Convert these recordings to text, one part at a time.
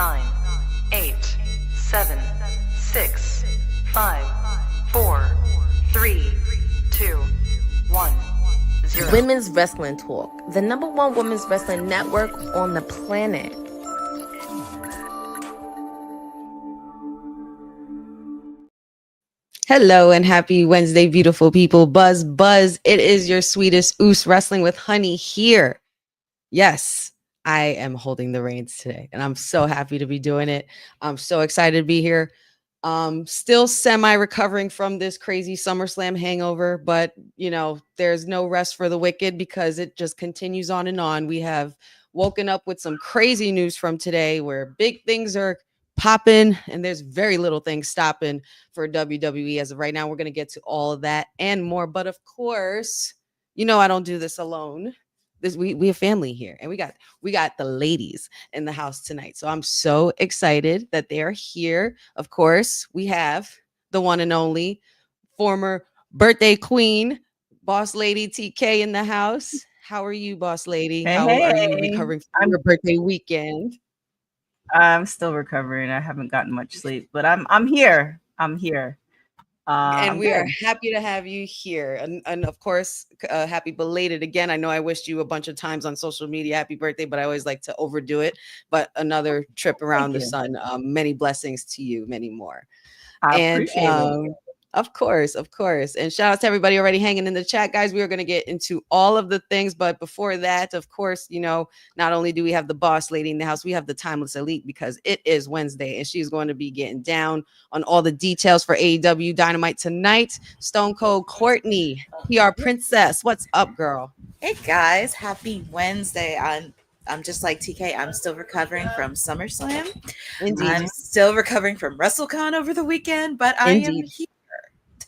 9, 8, 7, 6, 5, 4, 3, 2, 1, 0. Women's Wrestling Talk, the #1 women's wrestling network on the planet. Hello and happy Wednesday, beautiful people. Buzz, it is your sweetest Oos Wrestling with Honey here. Yes, I am holding the reins today, and I'm so happy to be doing it. I'm so excited to be here. Still semi-recovering from this crazy SummerSlam hangover, but, there's no rest for the wicked because it just continues on and on. We have woken up with some crazy news from today where big things are popping and there's very little things stopping for WWE as of right now. We're going to get to all of that and more, but of course, I don't do this alone. We have family here, and we got the ladies in the house tonight. So I'm so excited that they are here. Of course, we have the one and only former birthday queen, Boss Lady TK in the house. How are you, Boss Lady? How are you recovering from your birthday weekend? I'm still recovering. I haven't gotten much sleep, but I'm here. I'm here. And we are happy to have you here. And of course, happy belated again. I know I wished you a bunch of times on social media, happy birthday, but I always like to overdo it. But another trip around the sun. Many blessings to you, many more. I appreciate it. Of course. And shout out to everybody already hanging in the chat, guys. We are going to get into all of the things. But before that, of course, not only do we have the boss lady in the house, we have the timeless elite because it is Wednesday and she's going to be getting down on all the details for AEW Dynamite tonight. Stone Cold Courtney, PR Princess. What's up, girl? Hey, guys. Happy Wednesday. I'm just like TK. I'm still recovering from SummerSlam. Indeed. I'm still recovering from WrestleCon over the weekend, but I am here.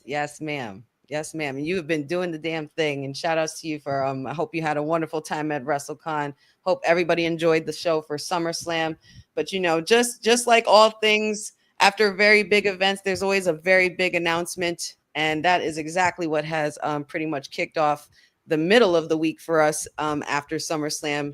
Yes, ma'am. And you have been doing the damn thing. And shout outs to you for I hope you had a wonderful time at WrestleCon. Hope everybody enjoyed the show for SummerSlam. But just like all things after very big events, there's always a very big announcement. And that is exactly what has pretty much kicked off the middle of the week for us after SummerSlam.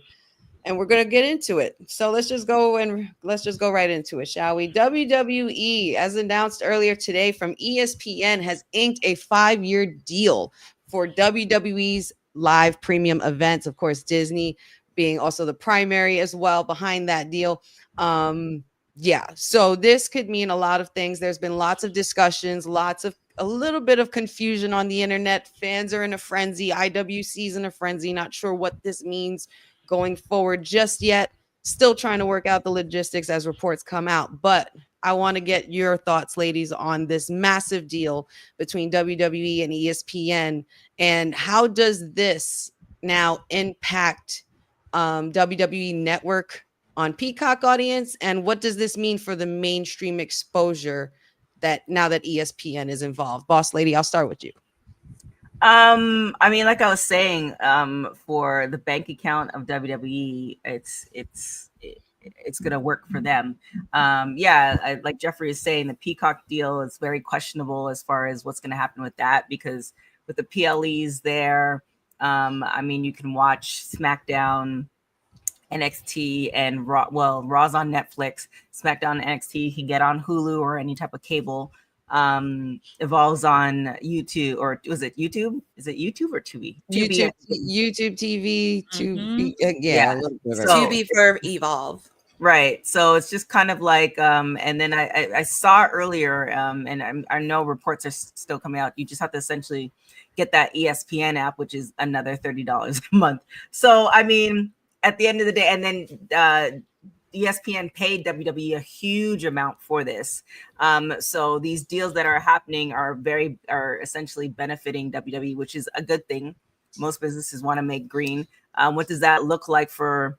And we're going to get into it. So let's just go right into it, shall we? WWE, as announced earlier today from ESPN, has inked a 5-year deal for WWE's live premium events. Of course, Disney being also the primary as well behind that deal. So this could mean a lot of things. There's been lots of discussions, a little bit of confusion on the internet. Fans are in a frenzy. IWC's in a frenzy. Not sure what this means going forward just yet. Still trying to work out the logistics as reports come out. But I want to get your thoughts, ladies, on this massive deal between WWE and ESPN. And how does this now impact WWE Network on Peacock audience? And what does this mean for the mainstream exposure that now that ESPN is involved? Boss Lady, I'll start with you. Like I was saying, for the bank account of WWE, it's gonna work for them. Like Jeffrey is saying, the Peacock deal is very questionable as far as what's gonna happen with that, because with the PLEs there, you can watch SmackDown, NXT, and Raw. Well, Raw's on Netflix. SmackDown, NXT you can get on Hulu or any type of cable. Evolves on YouTube, or was it YouTube? Is it YouTube or Tubi? YouTube TV, Tubi. Tubi for Evolve. Right. So it's just kind of like, and then I saw earlier, and I know reports are still coming out. You just have to essentially get that ESPN app, which is another $30 a month. So, at the end of the day, and then, ESPN paid WWE a huge amount for this. So these deals that are happening are essentially benefiting WWE, which is a good thing. Most businesses want to make green. What does that look like for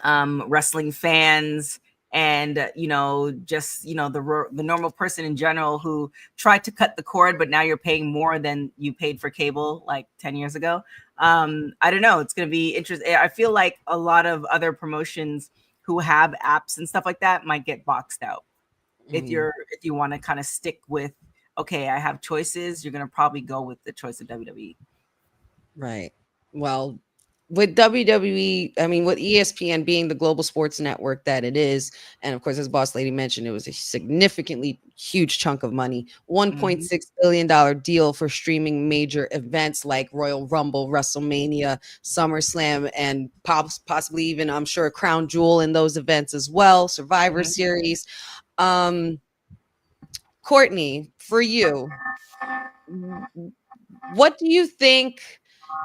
wrestling fans and, the normal person in general who tried to cut the cord, but now you're paying more than you paid for cable like 10 years ago? I don't know. It's going to be interesting. I feel like a lot of other promotions who have apps and stuff like that might get boxed out. If you want to kind of stick with, okay, I have choices, you're going to probably go with the choice of WWE. Right. Well, with WWE, I mean, with ESPN being the global sports network that it is, and of course, as Boss Lady mentioned, it was a significantly huge chunk of money, $1.6 billion deal for streaming major events like Royal Rumble, WrestleMania, SummerSlam, and possibly even, I'm sure, Crown Jewel in those events as well, Survivor Series. Courtney, for you, what do you think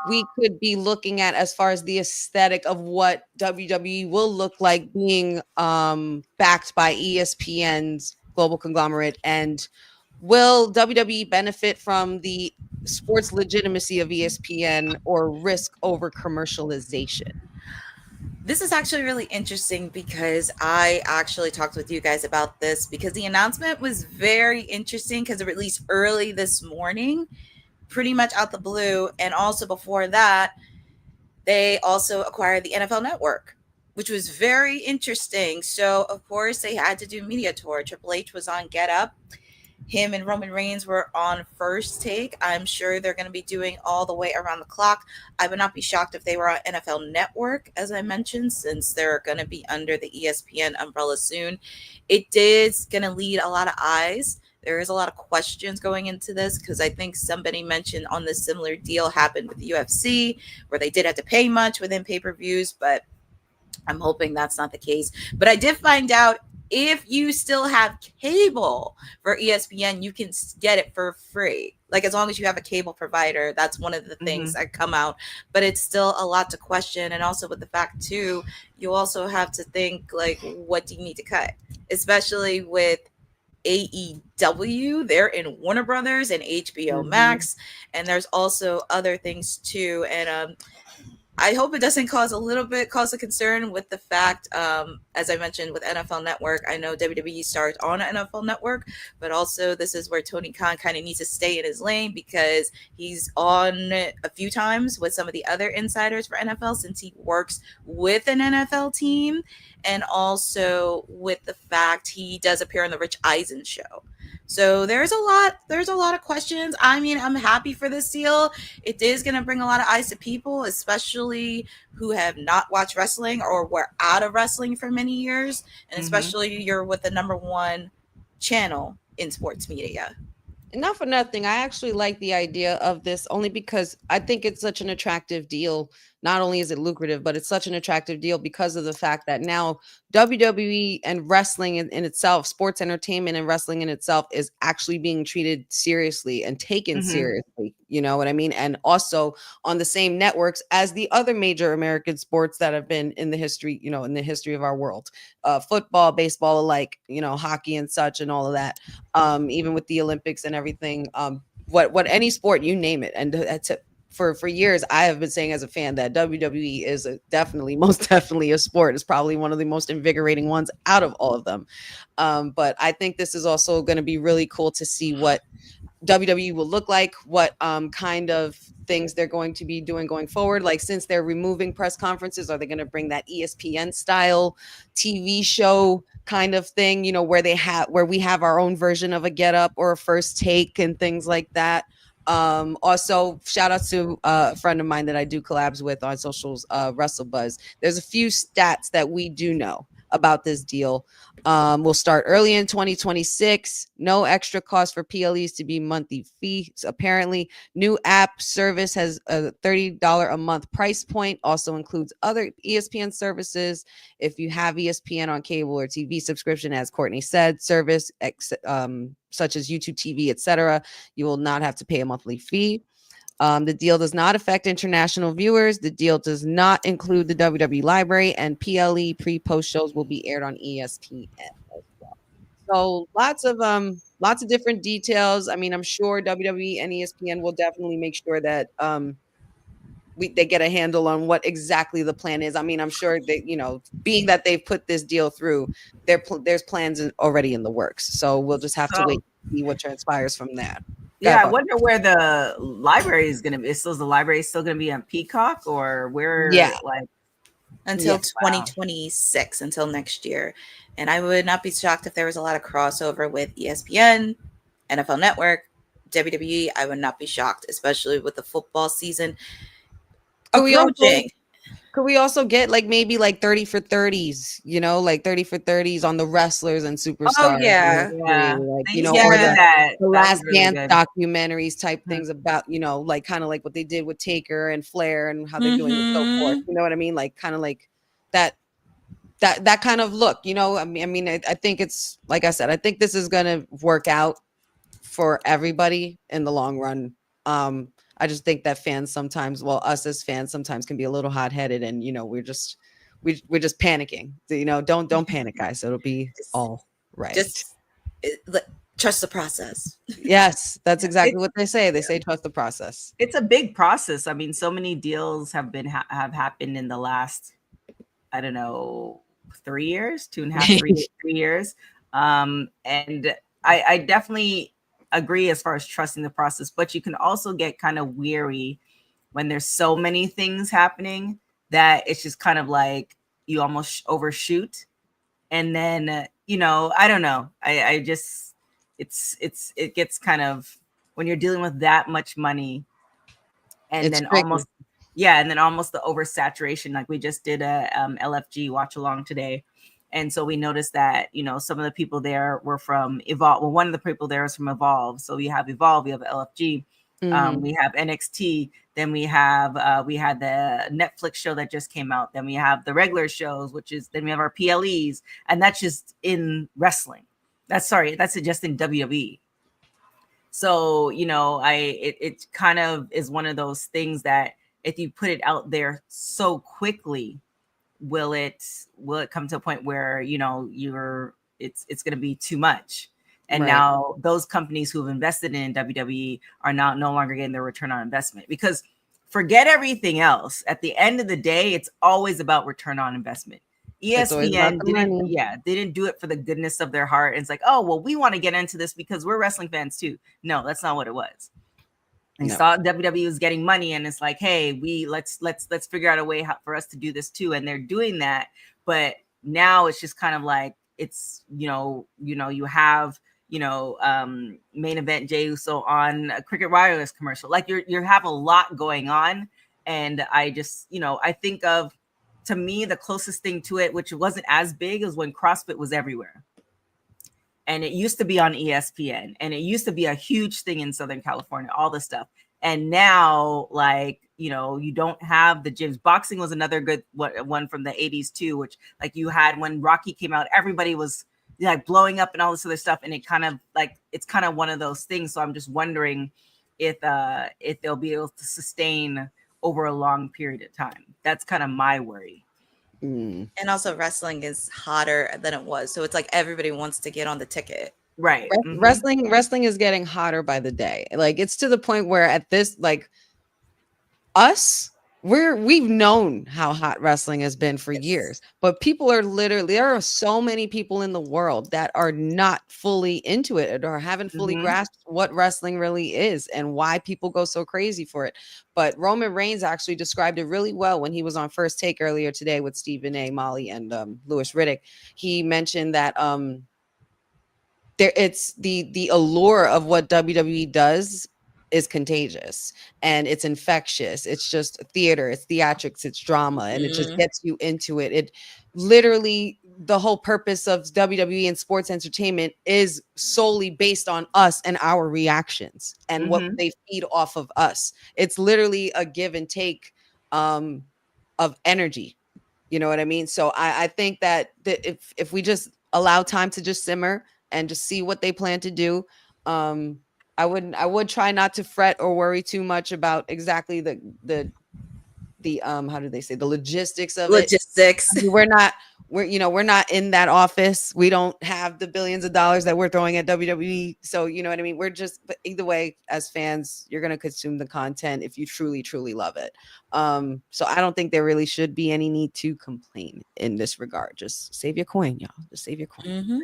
we could be looking at as far as the aesthetic of what WWE will look like being backed by ESPN's global conglomerate? And will WWE benefit from the sports legitimacy of ESPN or risk over commercialization? This is actually really interesting because I actually talked with you guys about this because the announcement was very interesting because it released early this morning, pretty much out the blue. And also before that, they also acquired the NFL Network, which was very interesting. So, of course, they had to do media tour. Triple H was on Get Up. Him and Roman Reigns were on First Take. I'm sure they're going to be doing all the way around the clock. I would not be shocked if they were on NFL Network, as I mentioned, since they're going to be under the ESPN umbrella soon. It is going to lead a lot of eyes. There is a lot of questions going into this because I think somebody mentioned on this similar deal happened with the UFC where they did have to pay much within pay-per-views, but I'm hoping that's not the case. But I did find out if you still have cable for ESPN, you can get it for free. Like as long as you have a cable provider, that's one of the things that come out. But it's still a lot to question. And also with the fact too, you also have to think like, what do you need to cut? Especially with AEW, they're in Warner Brothers and HBO Max. And there's also other things too. And I hope it doesn't cause a concern with the fact, as I mentioned with NFL Network, I know WWE stars on NFL Network, but also this is where Tony Khan kind of needs to stay in his lane because he's on a few times with some of the other insiders for NFL since he works with an NFL team, and also with the fact he does appear on the Rich Eisen show. So there's a lot of questions. I mean, I'm happy for this deal. It is going to bring a lot of eyes to people, especially who have not watched wrestling or were out of wrestling for many years. And especially you're with the number one channel in sports media. Not for nothing, I actually like the idea of this only because I think it's such an attractive deal. Not only is it lucrative, but it's such an attractive deal because of the fact that now WWE and wrestling in itself, sports entertainment and wrestling in itself is actually being treated seriously and taken seriously. You know what I mean? And also on the same networks as the other major American sports that have been in the history, in the history of our world, football, baseball alike, hockey and such and all of that. Even with the Olympics and everything, what any sport, you name it. And that's it. For years, I have been saying as a fan that WWE is most definitely a sport. It's probably one of the most invigorating ones out of all of them. But I think this is also going to be really cool to see what WWE will look like, what kind of things they're going to be doing going forward. Like since they're removing press conferences, are they going to bring that ESPN style TV show kind of thing, where we have our own version of a Get Up or a First Take and things like that. Also shout out to a friend of mine that I do collabs with on socials, WrestleBuzz. There's a few stats that we do know about this deal. We'll start early in 2026. No extra cost for PLEs to be monthly fees. Apparently, new app service has a $30 a month price point. Also includes other ESPN services. If you have ESPN on cable or TV subscription, as Courtney said, service such as YouTube TV, etc., you will not have to pay a monthly fee. The deal does not affect international viewers. The deal does not include the WWE library, and PLE pre-post shows will be aired on ESPN as well. So lots of different details. I mean, I'm sure WWE and ESPN will definitely make sure that they get a handle on what exactly the plan is. I mean, I'm sure that, being that they've put this deal through, there's plans already in the works. So we'll just have to wait to see what transpires from that. Yeah, I wonder where the library is going to be. Is the library still going to be on Peacock or where? Yeah. Until 2026, until next year. And I would not be shocked if there was a lot of crossover with ESPN, NFL Network, WWE. I would not be shocked, especially with the football season approaching. Could we also get like maybe like 30 for 30s, you know, like 30 for 30s on the wrestlers and superstars? yeah. Yeah, Like, they you used know, to or do Yeah. that. the That Last was really Dance good. documentaries type Mhm. things about, you know, like kind of like what they did with Taker and Flair and how they're doing it, so forth. You know what I mean? Like kind of like that kind of look, you know. I think it's like I said, I think this is gonna work out for everybody in the long run. I just think that fans sometimes, well, us as fans sometimes can be a little hot-headed, and you know, we're just panicking. So, you know, don't panic, guys. It'll be all right. Just trust the process. Yes, that's exactly It's what they say. They say trust the process. it's a big process. I mean, so many deals have happened in the last, I don't know, 3 years, 2.5, 3 years. And I definitely agree as far as trusting the process, but you can also get kind of weary when there's so many things happening that it's just kind of like you almost overshoot. And then, you know, I don't know. I just, it gets kind of, when you're dealing with that much money, and It's then tricky. almost the oversaturation. Like we just did a LFG watch along today, and so we noticed that, you know, some of the people there were from Evolve. Well, one of the people there is from Evolve. So we have Evolve, we have LFG, we have NXT, then we have we had the Netflix show that just came out, then we have the regular shows, then we have our PLEs, and that's just in wrestling. That's just in WWE. So, you know, it kind of is one of those things that if you put it out there so quickly, will it come to a point where, you know, it's going to be too much? And Right. now those companies who have invested in WWE are now no longer getting their return on investment, because forget everything else. At the end of the day, it's always about return on investment. It's always about ESPN the money. didn't do it for the goodness of their heart. It's like, oh, well, we want to get into this because we're wrestling fans too. No, that's not what it was. They No. saw WWE was getting money, and it's like, hey, let's figure out a way for us to do this too. And they're doing that, but now it's just kind of like, it's, you know, you have, you know, main event Jey Uso on a Cricket Wireless commercial. Like you have a lot going on, and I just, you know, I think of, to me, the closest thing to it, which wasn't as big, as when CrossFit was everywhere. And it used to be on ESPN, and it used to be a huge thing in Southern California, all this stuff. And now, like, you know, you don't have the gyms. Boxing was another good one from the 80s too, which, like, you had when Rocky came out, everybody was like blowing up and all this other stuff. And it kind of like, it's kind of one of those things. So I'm just wondering if they'll be able to sustain over a long period of time. That's kind of my worry. Mm. And also wrestling is hotter than it was. So it's like everybody wants to get on the ticket. Right. Wrestling is getting hotter by the day. Like, it's to the point where at this, like, we've known how hot wrestling has been for years, but people are literally, there are so many people in the world that are not fully into it or haven't fully grasped what wrestling really is and why people go so crazy for it. But Roman Reigns actually described it really well when he was on First Take earlier today with Stephen A. Molly and Louis Riddick. He mentioned that it's the allure of what WWE does is contagious, and it's infectious. It's just theater, it's theatrics, it's drama, and it just gets you into it. It literally, the whole purpose of WWE and sports entertainment is solely based on us and our reactions and what they feed off of us. It's literally a give and take of energy. You know what I mean? So I think that if we just allow time to just simmer and just see what they plan to do, I would try not to fret or worry too much about exactly the how do they say, the logistics of it. I mean, we're not in that office. We don't have the billions of dollars that we're throwing at WWE. So, you know what I mean? But either way, as fans, you're going to consume the content if you truly, truly love it. So I don't think there really should be any need to complain in this regard. Just save your coin, y'all. Just save your coin.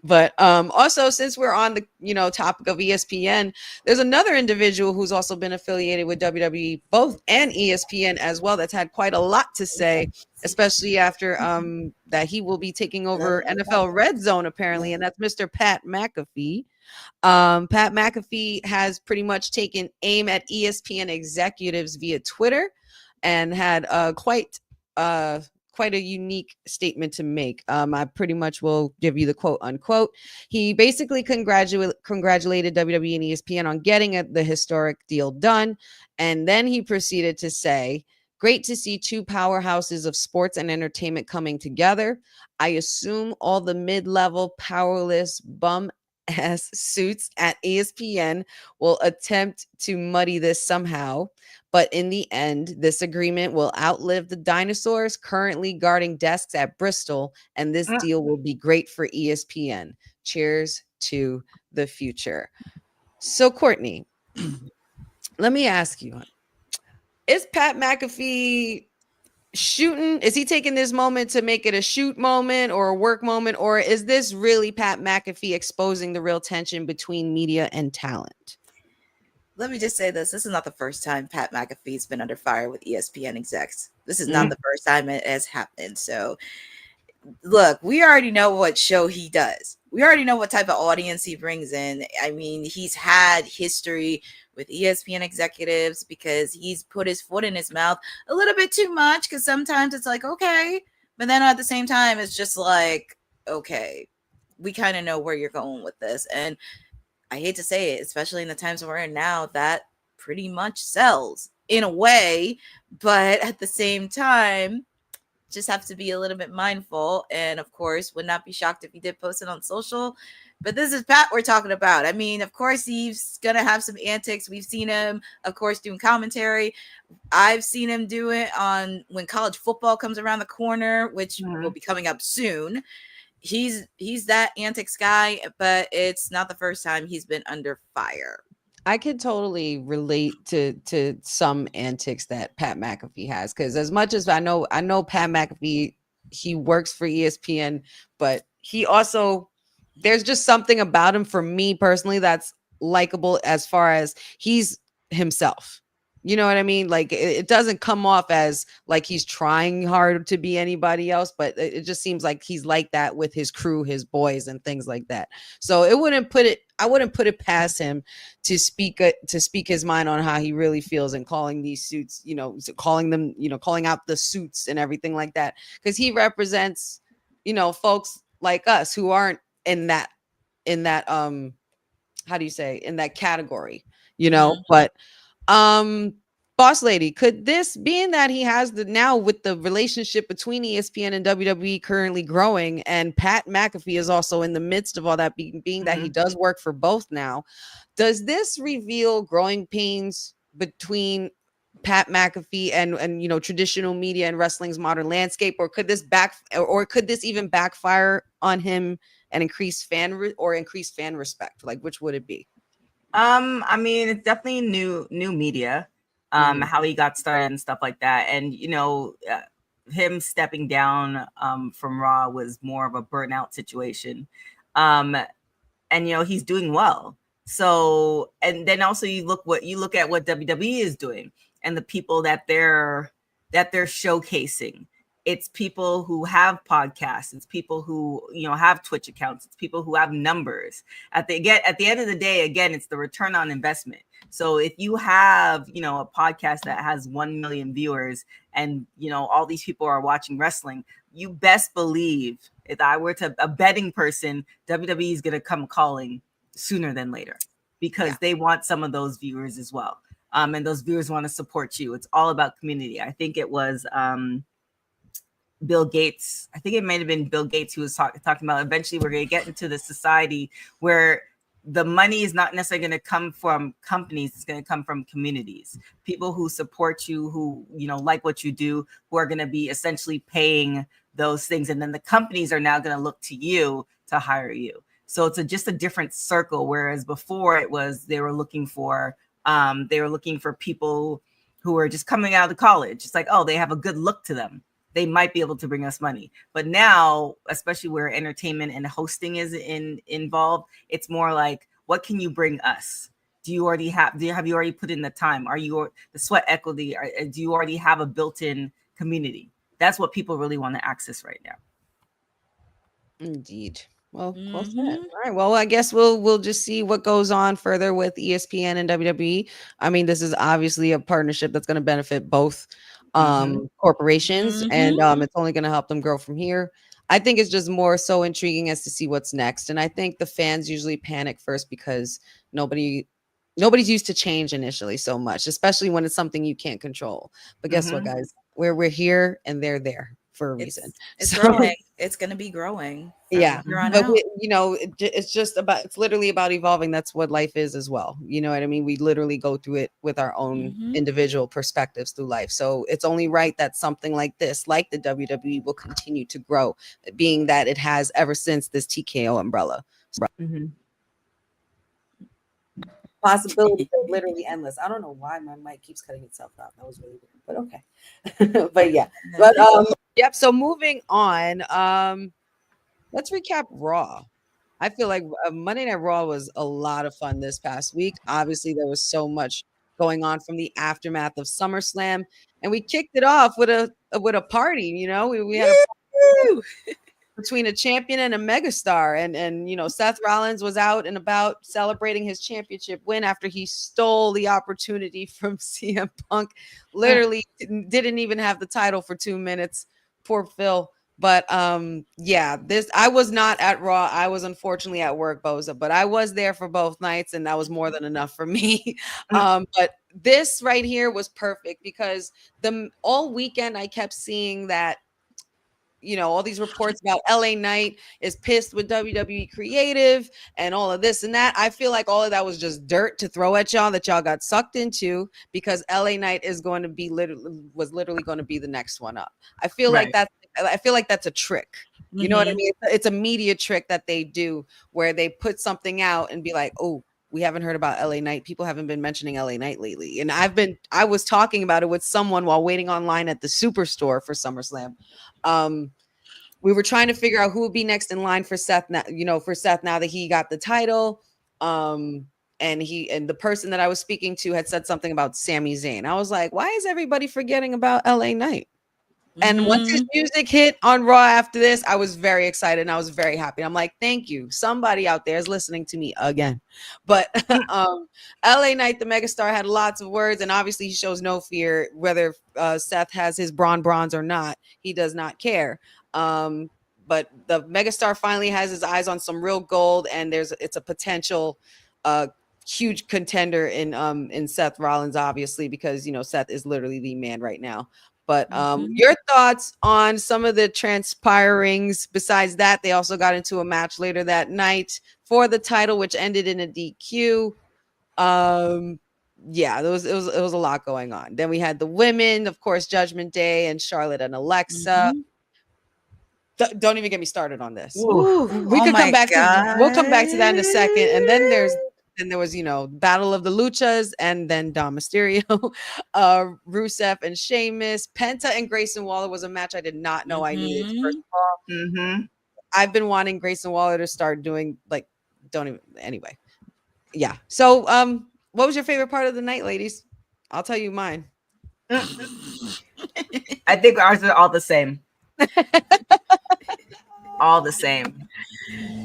But also, since we're on the topic of ESPN, there's another individual who's also been affiliated with WWE both and ESPN as well, that's had quite a lot to say, especially after that he will be taking over NFL Red Zone apparently, and that's Mr. Pat McAfee. Pat McAfee has pretty much taken aim at ESPN executives via Twitter. and had quite a unique statement to make. I pretty much will give you the quote unquote. He basically congratulated WWE and ESPN on getting the historic deal done. And then he proceeded to say, great to see two powerhouses of sports and entertainment coming together. I assume all the mid-level powerless bum ass suits at ESPN will attempt to muddy this somehow. But in the end, this agreement will outlive the dinosaurs currently guarding desks at Bristol, and this deal will be great for ESPN. Cheers to the future. So, Courtney, let me ask you, is Pat McAfee shooting? Is he taking this moment to make it a shoot moment or a work moment? Or is this really Pat McAfee exposing the real tension between media and talent? Let me just say this. This is not the first time Pat McAfee's been under fire with ESPN execs. This is not the first time it has happened. So, look, we already know what show he does. We already know what type of audience he brings in. I mean, he's had history with ESPN executives because he's put his foot in his mouth a little bit too much, because sometimes it's like, okay. But then at the same time, it's just like, okay, we kind of know where you're going with this. And I hate to say it, especially in the times we're in now, that pretty much sells in a way, but at the same time, just have to be a little bit mindful. And of course, would not be shocked if he did post it on social. But this is Pat we're talking about. I mean, of course, he's going to have some antics. We've seen him, of course, doing commentary. I've seen him do it on when college football comes around the corner, which will be coming up soon. He's that antics guy, but it's not the first time he's been under fire. I could totally relate to some antics that Pat McAfee has, because as much as I know Pat McAfee, he works for ESPN, but he also, there's just something about him for me personally that's likable as far as he's himself. You know what I mean? Like it doesn't come off as like he's trying hard to be anybody else, but it just seems like he's like that with his crew, his boys, and things like that. So I wouldn't put it past him to speak his mind on how he really feels and calling these suits, calling out the suits and everything like that, because he represents, folks like us who aren't in that how do you say, in that category, but boss lady, could this, being that he has now with the relationship between ESPN and WWE currently growing, and Pat McAfee is also in the midst of all that, being that he does work for both now, does this reveal growing pains between Pat McAfee and traditional media and wrestling's modern landscape, or could this even backfire on him and increase fan respect? Like, which would it be? I mean, it's definitely new media, how he got started and stuff like that. And, him stepping down from Raw was more of a burnout situation. And, he's doing well. So, and then also you look at what WWE is doing and the people that they're showcasing. It's people who have podcasts. It's people who, have Twitch accounts. It's people who have numbers. At the end of the day, again, it's the return on investment. So if you have, a podcast that has 1 million viewers and, all these people are watching wrestling, you best believe, if I were a betting person, WWE is going to come calling sooner than later, because they want some of those viewers as well. And those viewers want to support you. It's all about community. I think it was, Bill Gates. I think it might have been Bill Gates who was talking about eventually we're going to get into the society where the money is not necessarily going to come from companies. It's going to come from communities, people who support you, who, like what you do, who are going to be essentially paying those things. And then the companies are now going to look to you to hire you. So it's just a different circle. Whereas before it was, they were looking for people who are just coming out of college. It's like, oh, they have a good look to them. They might be able to bring us money. But now, especially where entertainment and hosting is involved, it's more like, what can you bring us? Have you already put in the time? Are you the sweat equity? Do you already have a built-in community? That's what people really want to access right now. Indeed. Well, close that. All right. Well, I guess we'll just see what goes on further with ESPN and WWE. I mean, this is obviously a partnership that's going to benefit both corporations, and Mhm. it's only going to help them grow from here. I think it's just more so intriguing as to see what's next. And I think the fans usually panic first because nobody's used to change initially so much, especially when it's something you can't control. But guess what, guys? We're here and they're there for a reason. It's So growing. It's going to be growing from yeah, here on but out. it's just about, it's literally about evolving. That's what life is as well. You know what I mean? We literally go through it with our own Mhm. individual perspectives through life. So it's only right that something like this, like the WWE, will continue to grow, being that it has ever since this TKO umbrella. Possibilities are literally endless. I don't know why my mic keeps cutting itself out. That was really weird, but okay. But yeah, but yep. So moving on, let's recap Raw. I feel like Monday Night Raw was a lot of fun this past week. Obviously, there was so much going on from the aftermath of SummerSlam, and we kicked it off with a party. You know, we had a Woo! between a champion and a megastar, and Seth Rollins was out and about celebrating his championship win after he stole the opportunity from CM Punk. Literally didn't even have the title for 2 minutes. Poor Phil. But yeah, I was not at Raw. I was unfortunately at work, Boza, but I was there for both nights, and that was more than enough for me. But this right here was perfect because all weekend I kept seeing that all these reports about LA Knight is pissed with WWE Creative and all of this and that. I feel like all of that was just dirt to throw at y'all that y'all got sucked into, because LA Knight is going to be literally going to be the next one up. I feel like that's a trick. You know what I mean? It's a media trick that they do where they put something out and be like, oh, we haven't heard about LA Knight. People haven't been mentioning LA Knight lately. And I was talking about it with someone while waiting online at the Superstore for SummerSlam. We were trying to figure out who would be next in line for Seth now, now that he got the title. And the person that I was speaking to had said something about Sami Zayn. I was like, why is everybody forgetting about LA Knight? And once his music hit on Raw after this, I was very excited and I was very happy. I'm like, thank you. Somebody out there is listening to me again. But LA Knight, the megastar, had lots of words, and obviously he shows no fear whether Seth has his bronze or not. He does not care. But the megastar finally has his eyes on some real gold, and it's a potential huge contender in Seth Rollins, obviously, because Seth is literally the man right now. But your thoughts on some of the transpirings. Besides that, they also got into a match later that night for the title, which ended in a DQ. Yeah, it was a lot going on. Then we had the women, of course, Judgment Day and Charlotte and Alexa. Don't even get me started on this. We'll come back to that in a second. And then there was, Battle of the Luchas, and then Dom Mysterio, Rusev and Sheamus. Penta and Grayson Waller was a match I did not know I needed. First of all, I've been wanting Grayson Waller to start doing anyway. Yeah. So, what was your favorite part of the night, ladies? I'll tell you mine. I think ours are all the same. All the same.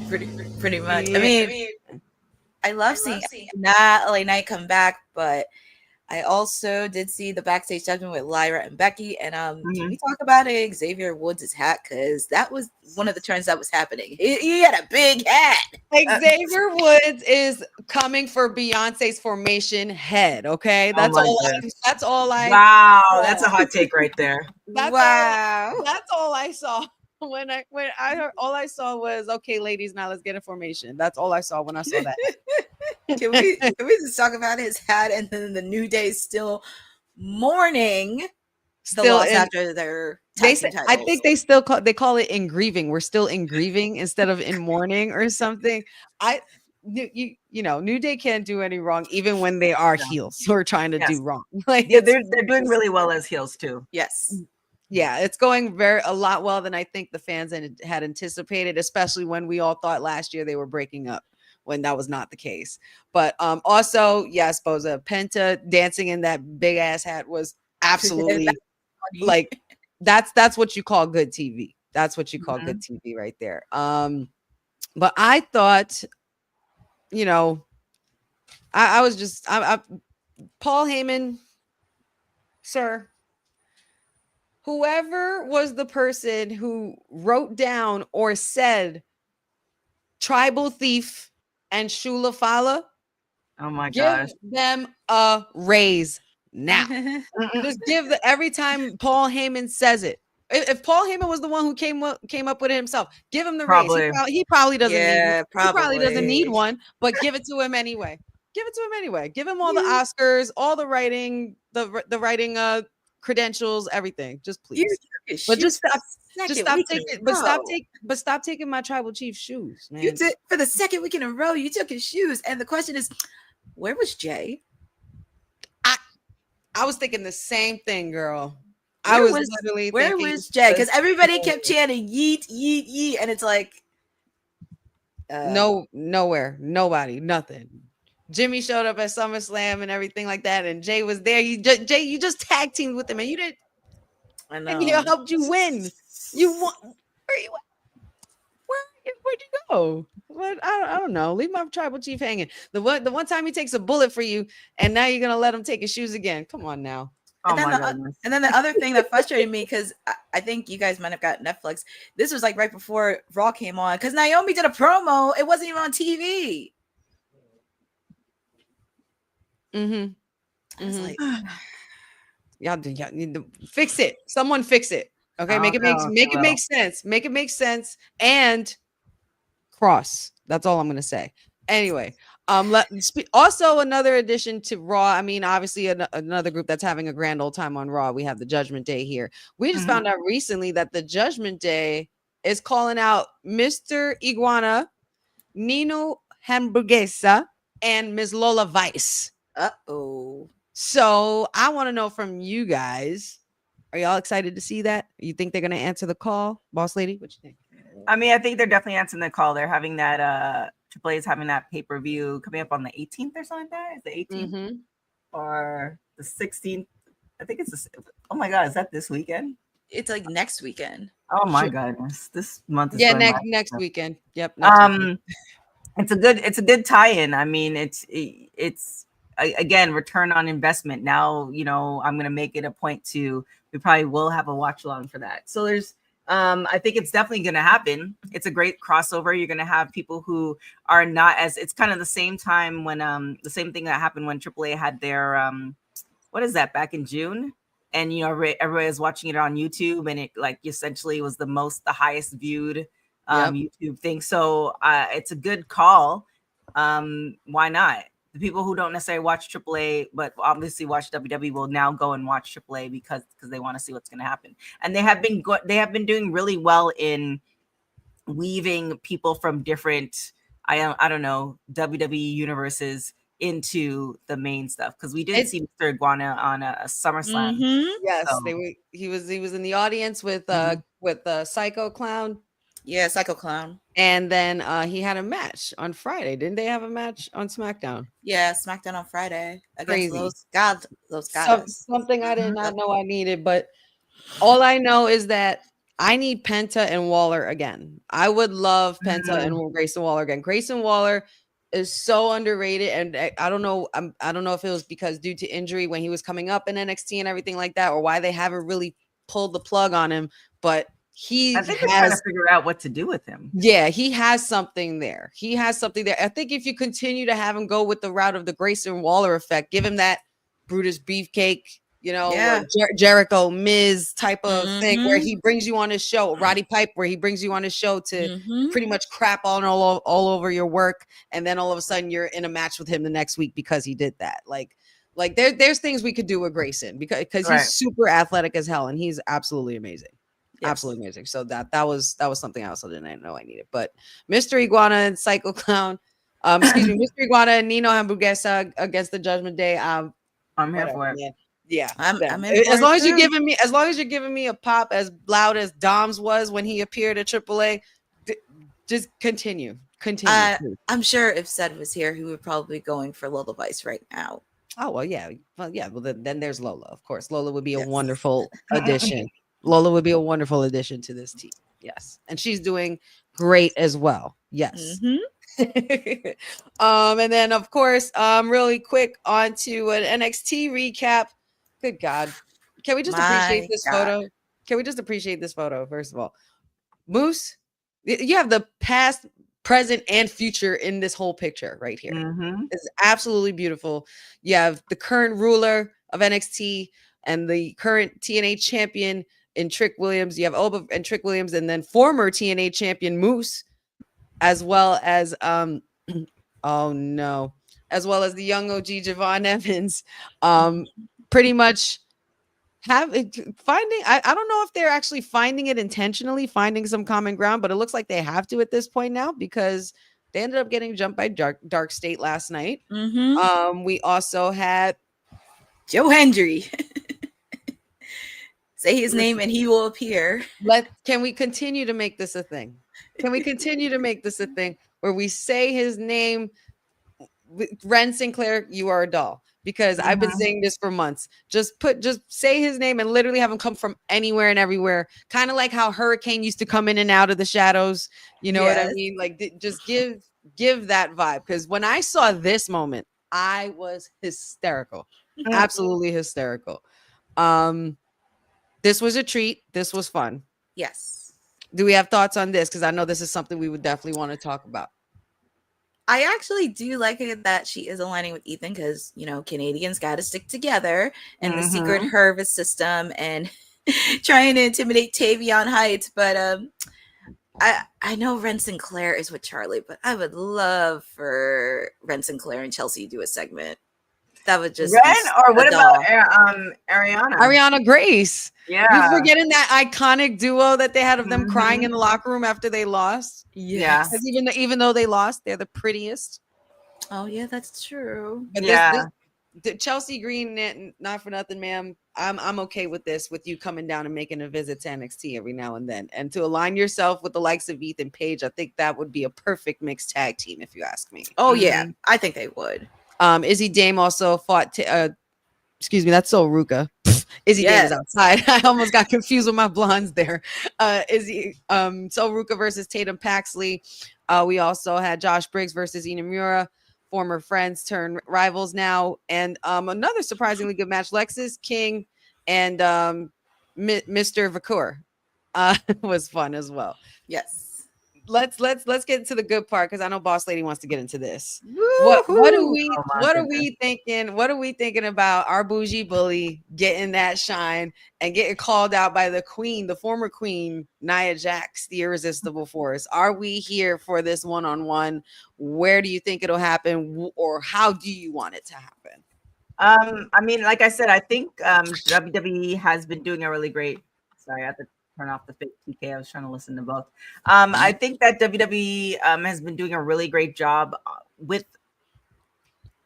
Pretty much. I mean, I love seeing LA Knight come back, but I also did see the backstage segment with Lyra and Becky. And can we talk about Xavier Woods' hat? Because that was one of the trends that was happening. He had a big hat. Xavier Woods is coming for Beyonce's Formation head. Okay, that's all I. Wow, that's a hot take right there. That's all I saw. When I heard, all I saw was, okay, ladies, now let's get a formation. That's all I saw when I saw that. Can we just talk about his hat? And then the New Day still mourning the loss after their titles. I think they call it in grieving. We're still in grieving instead of in mourning or something. New Day can't do any wrong, even when they are heels who are trying to do wrong. Like, they're doing really well as heels too. Yes. Yeah, it's going a lot well than I think the fans had anticipated, especially when we all thought last year they were breaking up, when that was not the case. But also, yes, Boza, Penta dancing in that big ass hat was absolutely like that's what you call good TV. That's what you call good TV right there. But I thought, I was just Paul Heyman, sir. whoever was the person who wrote down or said Tribal Thief and Shula Fala, Oh my give gosh. them a raise now. Just give the every time Paul Heyman says it. If Paul Heyman was the one who came up with it himself, give him the raise. He probably doesn't need. He probably doesn't need one, but give it to him anyway. Give it to him anyway. Give him all the Oscars, all the writing, the writing credentials, everything. Just please. But stop taking my tribal chief shoes, man. You did for the second week in a row. You took his shoes, and the question is, where was Jay? I was thinking the same thing, girl. Where was Jay? Because everybody kept chanting yeet, yeet, yeet, and it's like nowhere, nobody, nothing. Jimmy showed up at SummerSlam and everything like that, and Jay was there. You just tag teamed with him, and you didn't. I know. And he helped you win. You won. Where'd you go? What? I don't know. Leave my tribal chief hanging. The one time he takes a bullet for you, and now you're gonna let him take his shoes again. Come on now. And then the other thing that frustrated me, because I think you guys might have got Netflix. This was like right before Raw came on, because Naomi did a promo. It wasn't even on TV. I was like, y'all need to fix it. Someone fix it. Okay, make it make sense. Make it make sense and cross. That's all I'm gonna say. Anyway, also another addition to Raw. I mean, obviously another group that's having a grand old time on Raw. We have the Judgment Day here. We just found out recently that the Judgment Day is calling out Mr. Iguana, Nino Hamburguesa, and Ms. Lola Vice. So I want to know from you guys, are y'all excited to see that? You think they're going to answer the call? Boss lady, what you think? I mean, I think they're definitely answering the call. They're having that, AAA is having that pay-per-view coming up on the 18th or something like that. Is the 18th or the 16th? I think it's oh my God, is that this weekend? It's like next weekend. Oh my goodness. This month is next weekend. Yep. It's a good tie-in. I mean, it's again, return on investment. Now, I'm going to make it a point we probably will have a watch along for that. So there's, I think it's definitely going to happen. It's a great crossover. You're going to have people who are not it's kind of the same time when, the same thing that happened when AAA had their, what is that, back in June? And, everybody was watching it on YouTube, and it like essentially was the highest viewed YouTube thing. So it's a good call. Why not? The people who don't necessarily watch AAA, but obviously watch WWE, will now go and watch AAA because they want to see what's going to happen. And they have been doing really well in weaving people from different, I don't know, WWE universes into the main stuff, because we did see Mr. Iguana on a SummerSlam. Yes, so. He was in the audience with Psycho Clown. Yeah, Psycho Clown. And then he had a match on Friday. Didn't they have a match on SmackDown? Yeah, SmackDown on Friday against those guys. Something I did not know I needed, but all I know is that I need Penta and Waller again. I would love Penta and Grayson Waller again. Grayson Waller is so underrated, and I don't know. I don't know if it was because due to injury when he was coming up in NXT and everything like that, or why they haven't really pulled the plug on him, but I think they're trying to figure out what to do with him. Yeah, he has something there. I think if you continue to have him go with the route of the Grayson Waller effect, give him that Brutus Beefcake, Jericho Miz type of thing, where he brings you on his show, Roddy Pipe, where he brings you on his show to pretty much crap all over your work, and then all of a sudden you're in a match with him the next week because he did that. Like there's things we could do with Grayson because he's super athletic as hell, and he's absolutely amazing. Yes. Absolutely amazing. So that was something else I didn't know I needed. But Mr. Iguana and Psycho Clown, Mr. Iguana and Nino Hamburguesa against the Judgment Day. I'm here for it. Man. Yeah, I'm as long as you're giving me a pop as loud as Dom's was when he appeared at AAA, just continue. I'm sure if Ced was here, he would probably be going for Lola Vice right now. Oh well, yeah. Well, then there's Lola. Of course, Lola would be a wonderful addition. Lola would be a wonderful addition to this team. Yes. And she's doing great as well. Yes. And then of course, really quick on to an NXT recap. Good God. Can we just appreciate this photo? Can we just appreciate this photo first of all? Moose, you have the past, present, and future in this whole picture right here. Mm-hmm. It's absolutely beautiful. You have the current ruler of NXT and the current TNA champion in Trick Williams. You have Oba and Trick Williams, and then former TNA champion Moose, as well as oh no, as well as the young OG Javon Evans. Pretty much finding I don't know if they're actually finding it intentionally, finding some common ground, but it looks like they have to at this point now because they ended up getting jumped by Dark State last night. We also had Joe Hendry. Say his name and he will appear. Can we continue to make this a thing? Can we continue to make this a thing where we say his name? Ren Sinclair, you are a doll. Because I've been saying this for months. Just say his name and literally have him come from anywhere and everywhere. Kind of like how Hurricane used to come in and out of the shadows. You know what I mean? Like just give that vibe. Because when I saw this moment, I was hysterical. Absolutely hysterical. This was a treat. This was fun. Yes. Do we have thoughts on this? Because I know this is something we would definitely want to talk about. I actually do like it that she is aligning with Ethan because, you know, Canadians got to stick together in the secret Hervis system and trying to intimidate Tavion Heights. But I know Ren Sinclair is with Charlie, but I would love for Ren Sinclair and Chelsea to do a segment. That would just Ren, or what about Ariana? Ariana Grace. Yeah. You forgetting that iconic duo that they had of them crying in the locker room after they lost? Yeah. Because even though they lost, they're the prettiest. Oh, yeah, that's true. But this Chelsea Green, not for nothing, ma'am. I'm okay with this, with you coming down and making a visit to NXT every now and then. And to align yourself with the likes of Ethan Page, I think that would be a perfect mixed tag team, if you ask me. Oh, yeah. I think they would. Izzy Dame also fought excuse me, that's Sol Ruka. Izzy Dame is outside. I almost got confused with my blondes there. Sol Ruka versus Tatum Paxley. We also had Josh Briggs versus Inamura, former friends turned rivals now. And another surprisingly good match, Lexis King and Mr. Vakur was fun as well. Yes. Let's get into the good part because I know Boss Lady wants to get into this. What are we thinking? What are we thinking about our bougie bully getting that shine and getting called out by the queen, the former queen, Nia Jax, the irresistible force? Are we here for this one-on-one? Where do you think it'll happen, or how do you want it to happen? I mean, like I said, I think WWE has been doing a really great. Sorry, I have to turn off the fake TK. I was trying to listen to both. I think that WWE has been doing a really great job with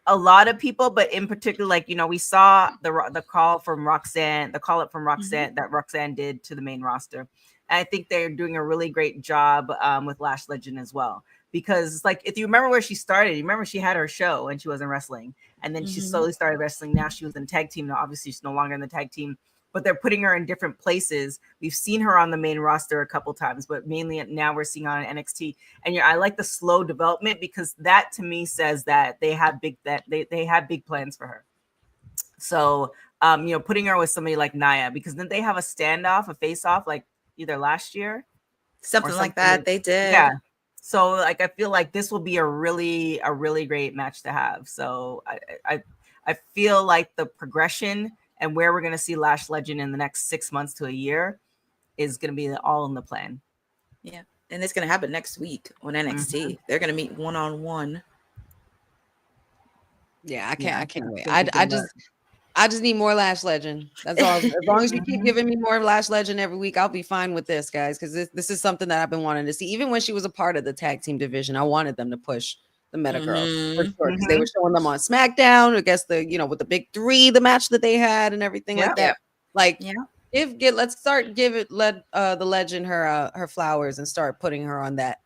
a lot of people, but in particular, like, you know, we saw the call from Roxanne, the call up from Roxanne that Roxanne did to the main roster. And I think they're doing a really great job with Lash Legend as well. Because, like, if you remember where she started, you remember she had her show and she wasn't wrestling. And then she slowly started wrestling. Now she was in the tag team. Now, obviously, she's no longer in the tag team, but they're putting her in different places. We've seen her on the main roster a couple times, but mainly now we're seeing her on NXT. And I like the slow development because that to me says that they have big plans for her. So, you know, putting her with somebody like Nia, because then they have a standoff, a face-off, like either last year, something like that. They did, yeah. So, like, I feel like this will be a really great match to have. So, I feel like the progression and where we're going to see Lash Legend in the next 6 months to a year is going to be all in the plan. Yeah. And it's going to happen next week on NXT. They're going to meet one-on-one. Yeah, I can't wait. I just need more Lash Legend. That's all. As long as you keep giving me more Lash Legend every week, I'll be fine with this, guys, because this is something that I've been wanting to see. Even when she was a part of the tag team division, I wanted them to push the Meta Girls for sure, because they were showing them on SmackDown. I guess with the big three, the match that they had and everything like that. Like, let's start the Legend her flowers and start putting her on that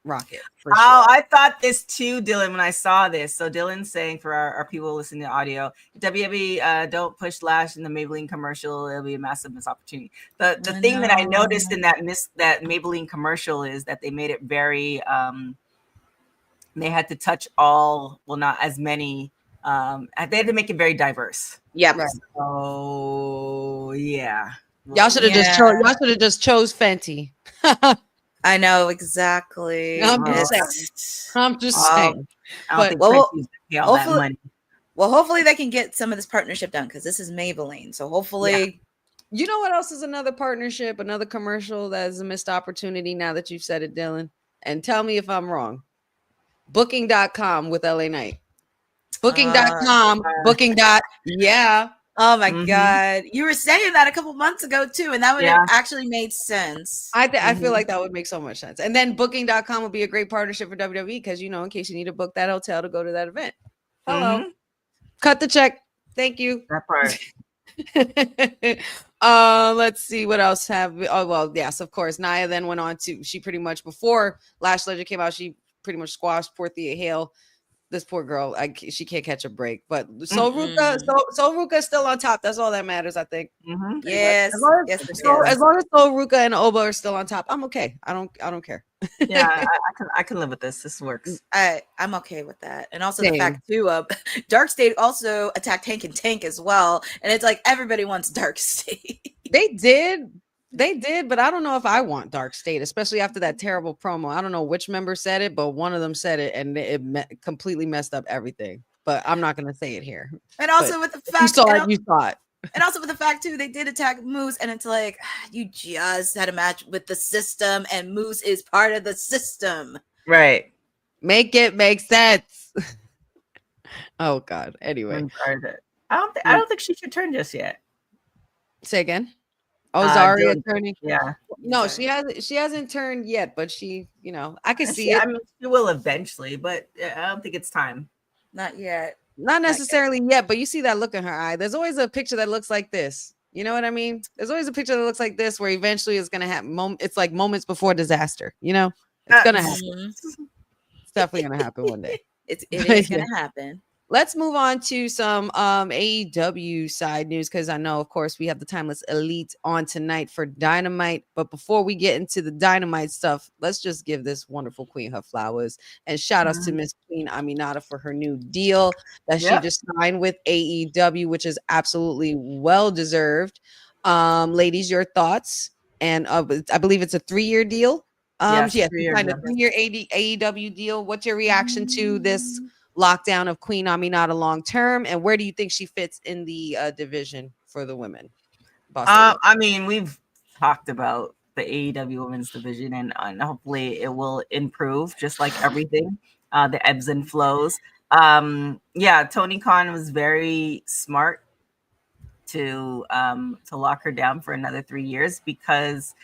rocket. For sure. I thought this too, Dylan, when I saw this. So Dylan's saying, for our people listening to audio, WWE don't push Lash in the Maybelline commercial. It'll be a massive missed opportunity. The thing that I noticed in that Maybelline commercial is that they made it very they had to touch not as many. They had to make it very diverse. Yeah. Right. So yeah. Y'all should have just chose Fenty. I know exactly. I'm just saying. I don't But think well, Prince needs to pay all that hopefully- money. Well, hopefully they can get some of this partnership done because this is Maybelline. So hopefully, you know what else is another partnership, another commercial that is a missed opportunity now that you've said it, Dylan? And tell me if I'm wrong. Booking.com with LA Knight. Booking.com, yeah. Oh my God. You were saying that a couple months ago too, and that would have actually made sense. I feel like that would make so much sense. And then Booking.com would be a great partnership for WWE because, you know, in case you need to book that hotel to go to that event. Hello. Cut the check. Thank you. That part. Let's see what else have we. Oh, well, yes, of course. Nia then went on to, she pretty much, before Lash Legend came out, she pretty much squashed poor Thea Hale. This poor girl, she can't catch a break. But Sol Ruka is still on top. That's all that matters, I think. Yes. As long as Sol Ruka and Oba are still on top, I'm okay. I don't care. Yeah, I can live with this. This works. I'm okay with that. And also the fact too, Dark State also attacked Hank and Tank as well. And it's like everybody wants Dark State. They did, but I don't know if I want Dark State, especially after that terrible promo. I don't know which member said it, but one of them said it, and it completely messed up everything. But I'm not going to say it here. And also with the fact you saw it. And also with the fact too, they did attack Moose, and it's like you just had a match with the system, and Moose is part of the system. Right. Make it make sense. Oh God. Anyway, I don't think she should turn just yet. Say again. Oh, Zarya turning. Yeah. No, she hasn't turned yet, but she, you know, I can see it. I mean, she will eventually, but I don't think it's time. Not yet. Not necessarily yet, but you see that look in her eye. There's always a picture that looks like this. You know what I mean? There's always a picture that looks like this where eventually it's gonna happen. It's like moments before disaster. You know, it's gonna happen. It's definitely gonna happen one day. It is gonna happen. Let's move on to some AEW side news because I know, of course, we have the Timeless Elite on tonight for Dynamite. But before we get into the Dynamite stuff, let's just give this wonderful queen her flowers and shout outs to Miss Queen Aminata for her new deal that she just signed with AEW, which is absolutely well deserved. Ladies, your thoughts? And I believe it's a 3-year deal. Yes, she signed a 3-year AEW deal. What's your reaction to this lockdown of Queen Aminata long term, and where do you think she fits in the division for the women? I mean, we've talked about the AEW women's division, and hopefully it will improve, just like everything, the ebbs and flows. Tony Khan was very smart to lock her down for another 3 years because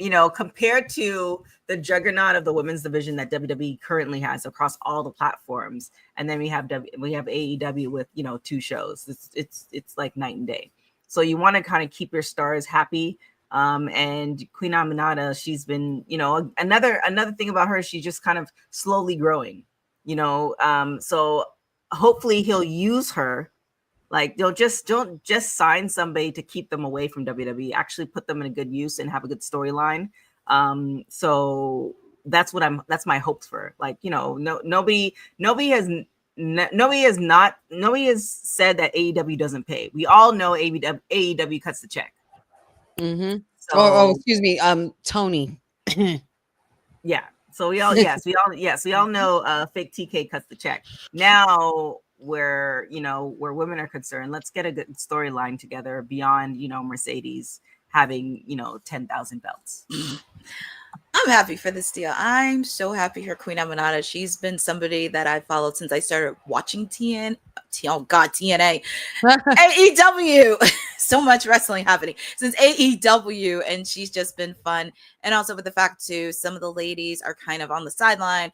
you know, compared to the juggernaut of the women's division that WWE currently has across all the platforms, and then we have AEW with, you know, 2 shows. It's like night and day. So you want to kind of keep your stars happy. And Queen Aminata, she's been, you know, another thing about her, she's just kind of slowly growing, you know. So hopefully he'll use her. Like, don't just sign somebody to keep them away from WWE. Actually put them in a good use and have a good storyline. So that's my hopes for. Like, you know, nobody has said that AEW doesn't pay. We all know AEW cuts the check. Mm-hmm. So, excuse me, Tony. Yeah. So we all know fake TK cuts the check. Now, where women are concerned, let's get a good storyline together beyond, you know, Mercedes having, you know, 10,000 belts. I'm happy for this deal. I'm so happy for Queen Aminata. She's been somebody that I followed since I started watching TNA. AEW. So much wrestling happening since AEW, and she's just been fun. And also with the fact too, some of the ladies are kind of on the sideline.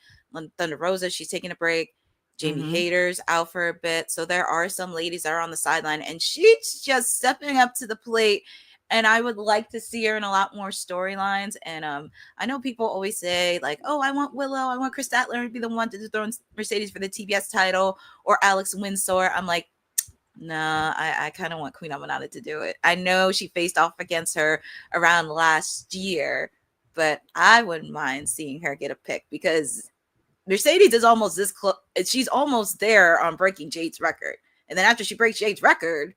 Thunder Rosa, she's taking a break. Jamie Hayter's out for a bit. So there are some ladies that are on the sideline, and she's just stepping up to the plate. And I would like to see her in a lot more storylines. And I know people always say, like, oh, I want Willow, I want Chris Statler to be the one to throw Mercedes for the TBS title, or Alex Windsor. I'm like, nah, I kind of want Queen Aminata to do it. I know she faced off against her around last year, but I wouldn't mind seeing her get a pick because Mercedes is almost this close. She's almost there on breaking Jade's record. And then after she breaks Jade's record,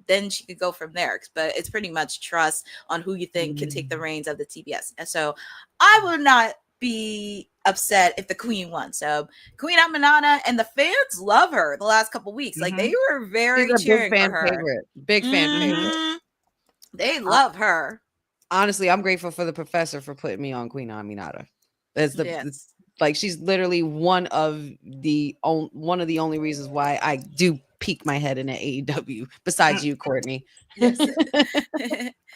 then she could go from there. But it's pretty much trust on who you think can take the reins of the TBS. And so I would not be upset if the queen won. So Queen Aminata, and the fans love her the last couple weeks. Like they were very cheering for her. Favorite. Big fan favorite. They love her. Honestly, I'm grateful for the professor for putting me on Queen Aminata. It's like she's literally one of the only reasons why I do peek my head in at AEW. Besides you, Courtney. Yes,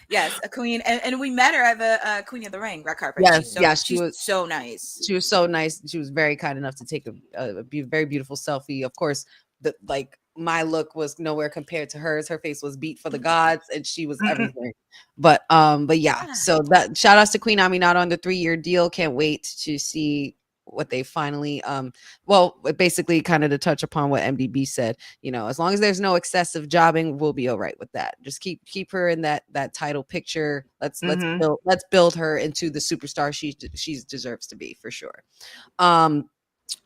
yes, a queen, and we met her at the Queen of the Ring red carpet. Yes, she was so nice. She was so nice. She was very kind enough to take a very beautiful selfie. Of course, my look was nowhere compared to hers. Her face was beat for the gods, and she was everything. But yeah. So that shout outs to Queen Aminata on the 3-year deal. Can't wait to see what they finally basically kind of to touch upon what MDB said, as long as there's no excessive jobbing, we'll be all right with that. Just keep her in that title picture. Let's build her into the superstar she deserves to be, for sure.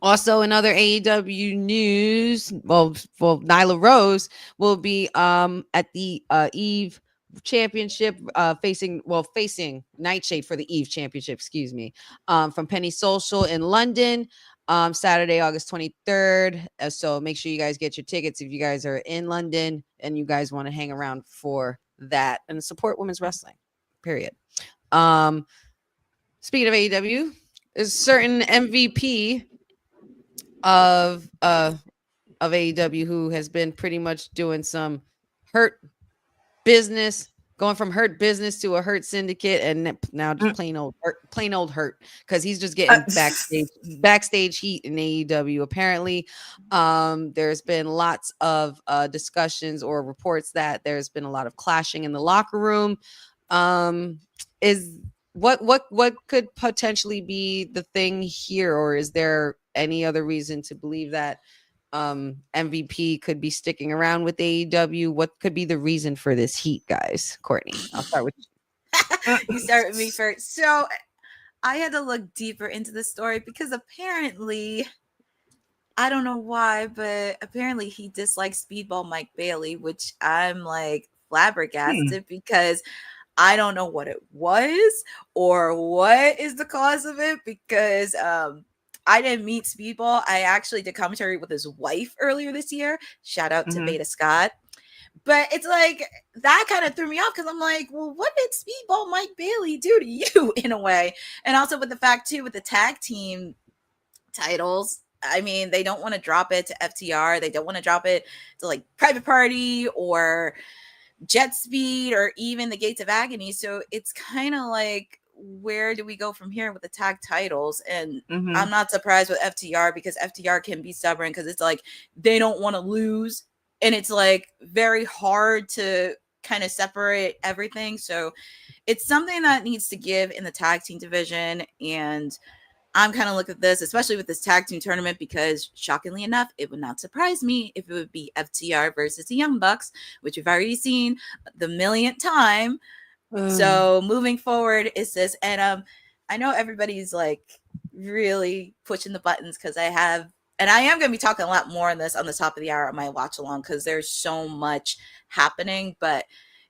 Also, in other AEW news, Nyla Rose will be at the Eve Championship, facing Nightshade for the Eve Championship, from Penny Social in London, Saturday, August 23rd. So make sure you guys get your tickets if you guys are in London and you guys want to hang around for that and support women's wrestling, period. Speaking of AEW, there's a certain MVP of AEW who has been pretty much doing some hurt business, going from hurt business to a hurt syndicate, and now just plain old hurt, because he's just getting backstage heat in AEW. Apparently, there's been lots of discussions or reports that there's been a lot of clashing in the locker room. Is what could potentially be the thing here, or is there any other reason to believe that MVP could be sticking around with AEW? What could be the reason for this heat, guys? Courtney, I'll start with you. You start with me first. So I had to look deeper into the story because apparently, I don't know why, but apparently he dislikes Speedball Mike Bailey, which I'm like flabbergasted because I don't know what it was or what is the cause of it, because I didn't meet Speedball. I actually did commentary with his wife earlier this year. Shout out to Beta Scott. But it's like, that kind of threw me off because I'm like, well, what did Speedball Mike Bailey do to you in a way? And also with the fact too, with the tag team titles, I mean, they don't want to drop it to FTR. They don't want to drop it to like Private Party or Jet Speed or even the Gates of Agony. So it's kind of like, where do we go from here with the tag titles? And I'm not surprised with FTR, because FTR can be stubborn, because it's like they don't want to lose, and it's like very hard to kind of separate everything. So it's something that needs to give in the tag team division. And I'm kind of looking at this, especially with this tag team tournament, because shockingly enough, it would not surprise me if it would be FTR versus the Young Bucks, which we've already seen the millionth time. So moving forward is this, and I know everybody's like really pushing the buttons, because I am going to be talking a lot more on this on the top of the hour on my watch along, because there's so much happening, but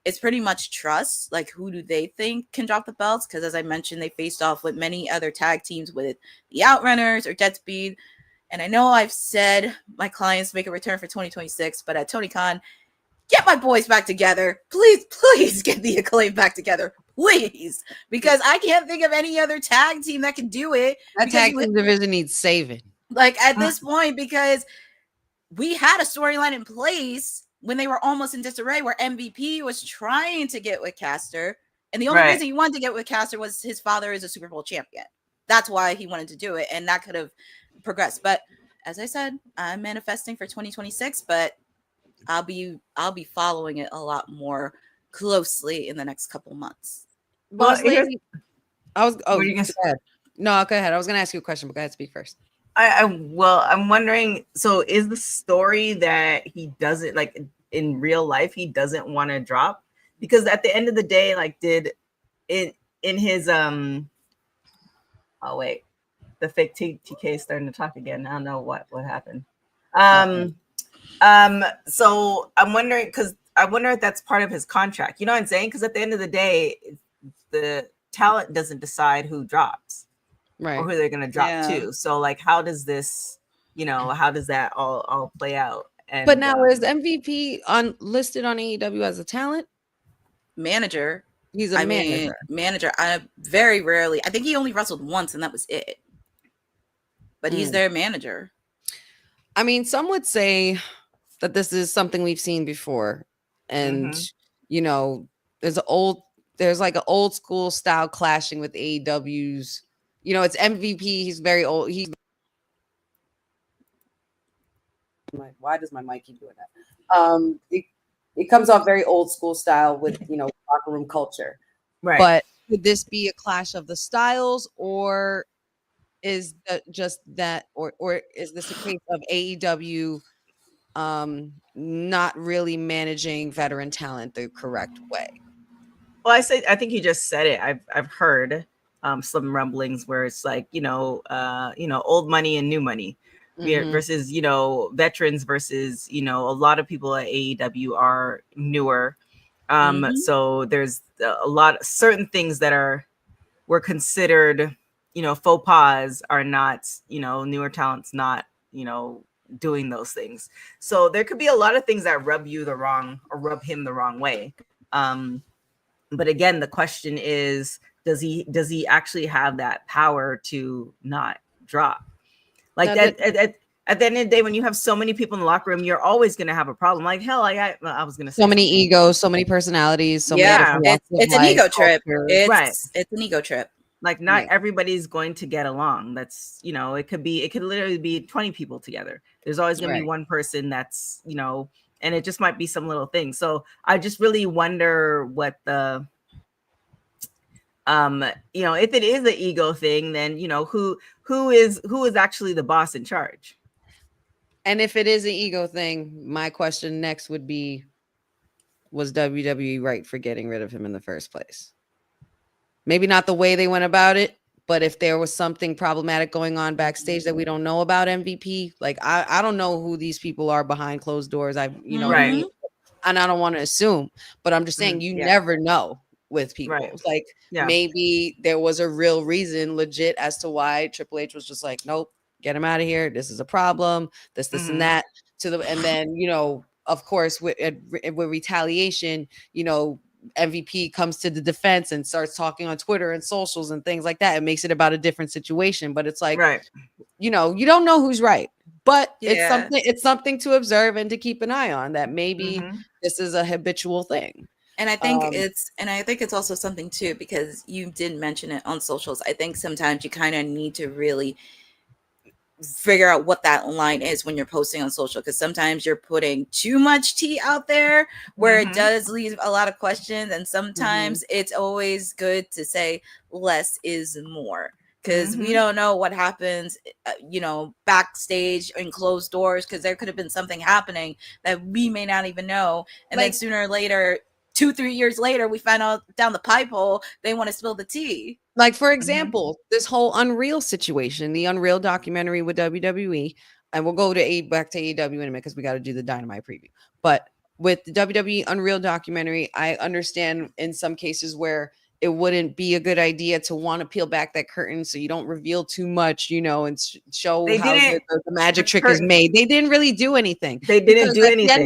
it's pretty much trust. Like, who do they think can drop the belts? Because as I mentioned, they faced off with many other tag teams with the Outrunners or Jet Speed, and I know I've said my clients make a return for 2026, but at TonyCon, get my boys back together. Please get the Acclaim back together. Please. Because I can't think of any other tag team that can do it. That tag team division needs saving. Like, at this point, because we had a storyline in place when they were almost in disarray, where MVP was trying to get with Caster. And the only reason he wanted to get with Caster was his father is a Super Bowl champion. That's why he wanted to do it. And that could have progressed. But as I said, I'm manifesting for 2026, but I'll be following it a lot more closely in the next couple months. Well, go ahead. No, go ahead. I was going to ask you a question, but go ahead, speak first. I'm wondering, so is the story that he doesn't, like, in real life, he doesn't want to drop? Because at the end of the day, like, did in his the fake TK is starting to talk again. I don't know what happened. So I'm wondering, because I wonder if that's part of his contract. You know what I'm saying? Because at the end of the day, the talent doesn't decide who drops or who they're going to drop to. So like, how does this, how does that all play out? And, but now is MVP listed on AEW as a talent manager? He's a manager. Manager. I very rarely. I think he only wrestled once, and that was it. But he's their manager. I mean, some would say that this is something we've seen before, and there's like an old school style clashing with AEW's. It's MVP. He's very old. Why does my mic keep doing that? It comes off very old school style with locker room culture, right? But could this be a clash of the styles, or is that just that, or is this a case of AEW not really managing veteran talent the correct way? Well, I think you just said it. I've heard some rumblings where it's like old money and new money. Versus veterans versus a lot of people at AEW are newer, so there's a lot of certain things that were considered faux pas are not newer talents not doing those things. So there could be a lot of things that rub him the wrong way. But again, the question is, does he actually have that power to not drop? Like at the end of the day, when you have so many people in the locker room, you're always going to have a problem. Like hell, I was going to say so many egos, so many personalities, so many. It's an ego trip. Right. It's an ego trip. Like not everybody's going to get along. That's it could literally be 20 people together. There's always going to be one person that's and it just might be some little thing. So I just really wonder what the if it is an ego thing, then who is actually the boss in charge? And if it is an ego thing, my question next would be, was WWE right for getting rid of him in the first place? Maybe not the way they went about it, but if there was something problematic going on backstage that we don't know about MVP, like I don't know who these people are behind closed doors. Right. And I don't want to assume, but I'm just saying you never know with people. Right. Like maybe there was a real reason, legit, as to why Triple H was just like, nope, get him out of here. This is a problem. This and that. And then of course, with retaliation, MVP comes to the defense and starts talking on Twitter and socials and things like that. It makes it about a different situation, but it's like, you don't know who's right, but it's something to observe and to keep an eye on, that maybe this is a habitual thing. And I think it's also something too, because you did mention it on socials. I think sometimes you kind of need to really figure out what that line is when you're posting on social, because sometimes you're putting too much tea out there where it does leave a lot of questions, and sometimes it's always good to say less is more, because we don't know what happens backstage in closed doors, because there could have been something happening that we may not even know, and then sooner or later, 2-3 years later, we find out down the pipe hole they want to spill the tea. Like, for example, this whole Unreal situation, the Unreal documentary with WWE, and we'll go back to AEW in a minute because we got to do the Dynamite preview. But with the WWE Unreal documentary, I understand in some cases where it wouldn't be a good idea to want to peel back that curtain so you don't reveal too much, and show how the magic trick is made. They didn't really do anything. They didn't do anything. At the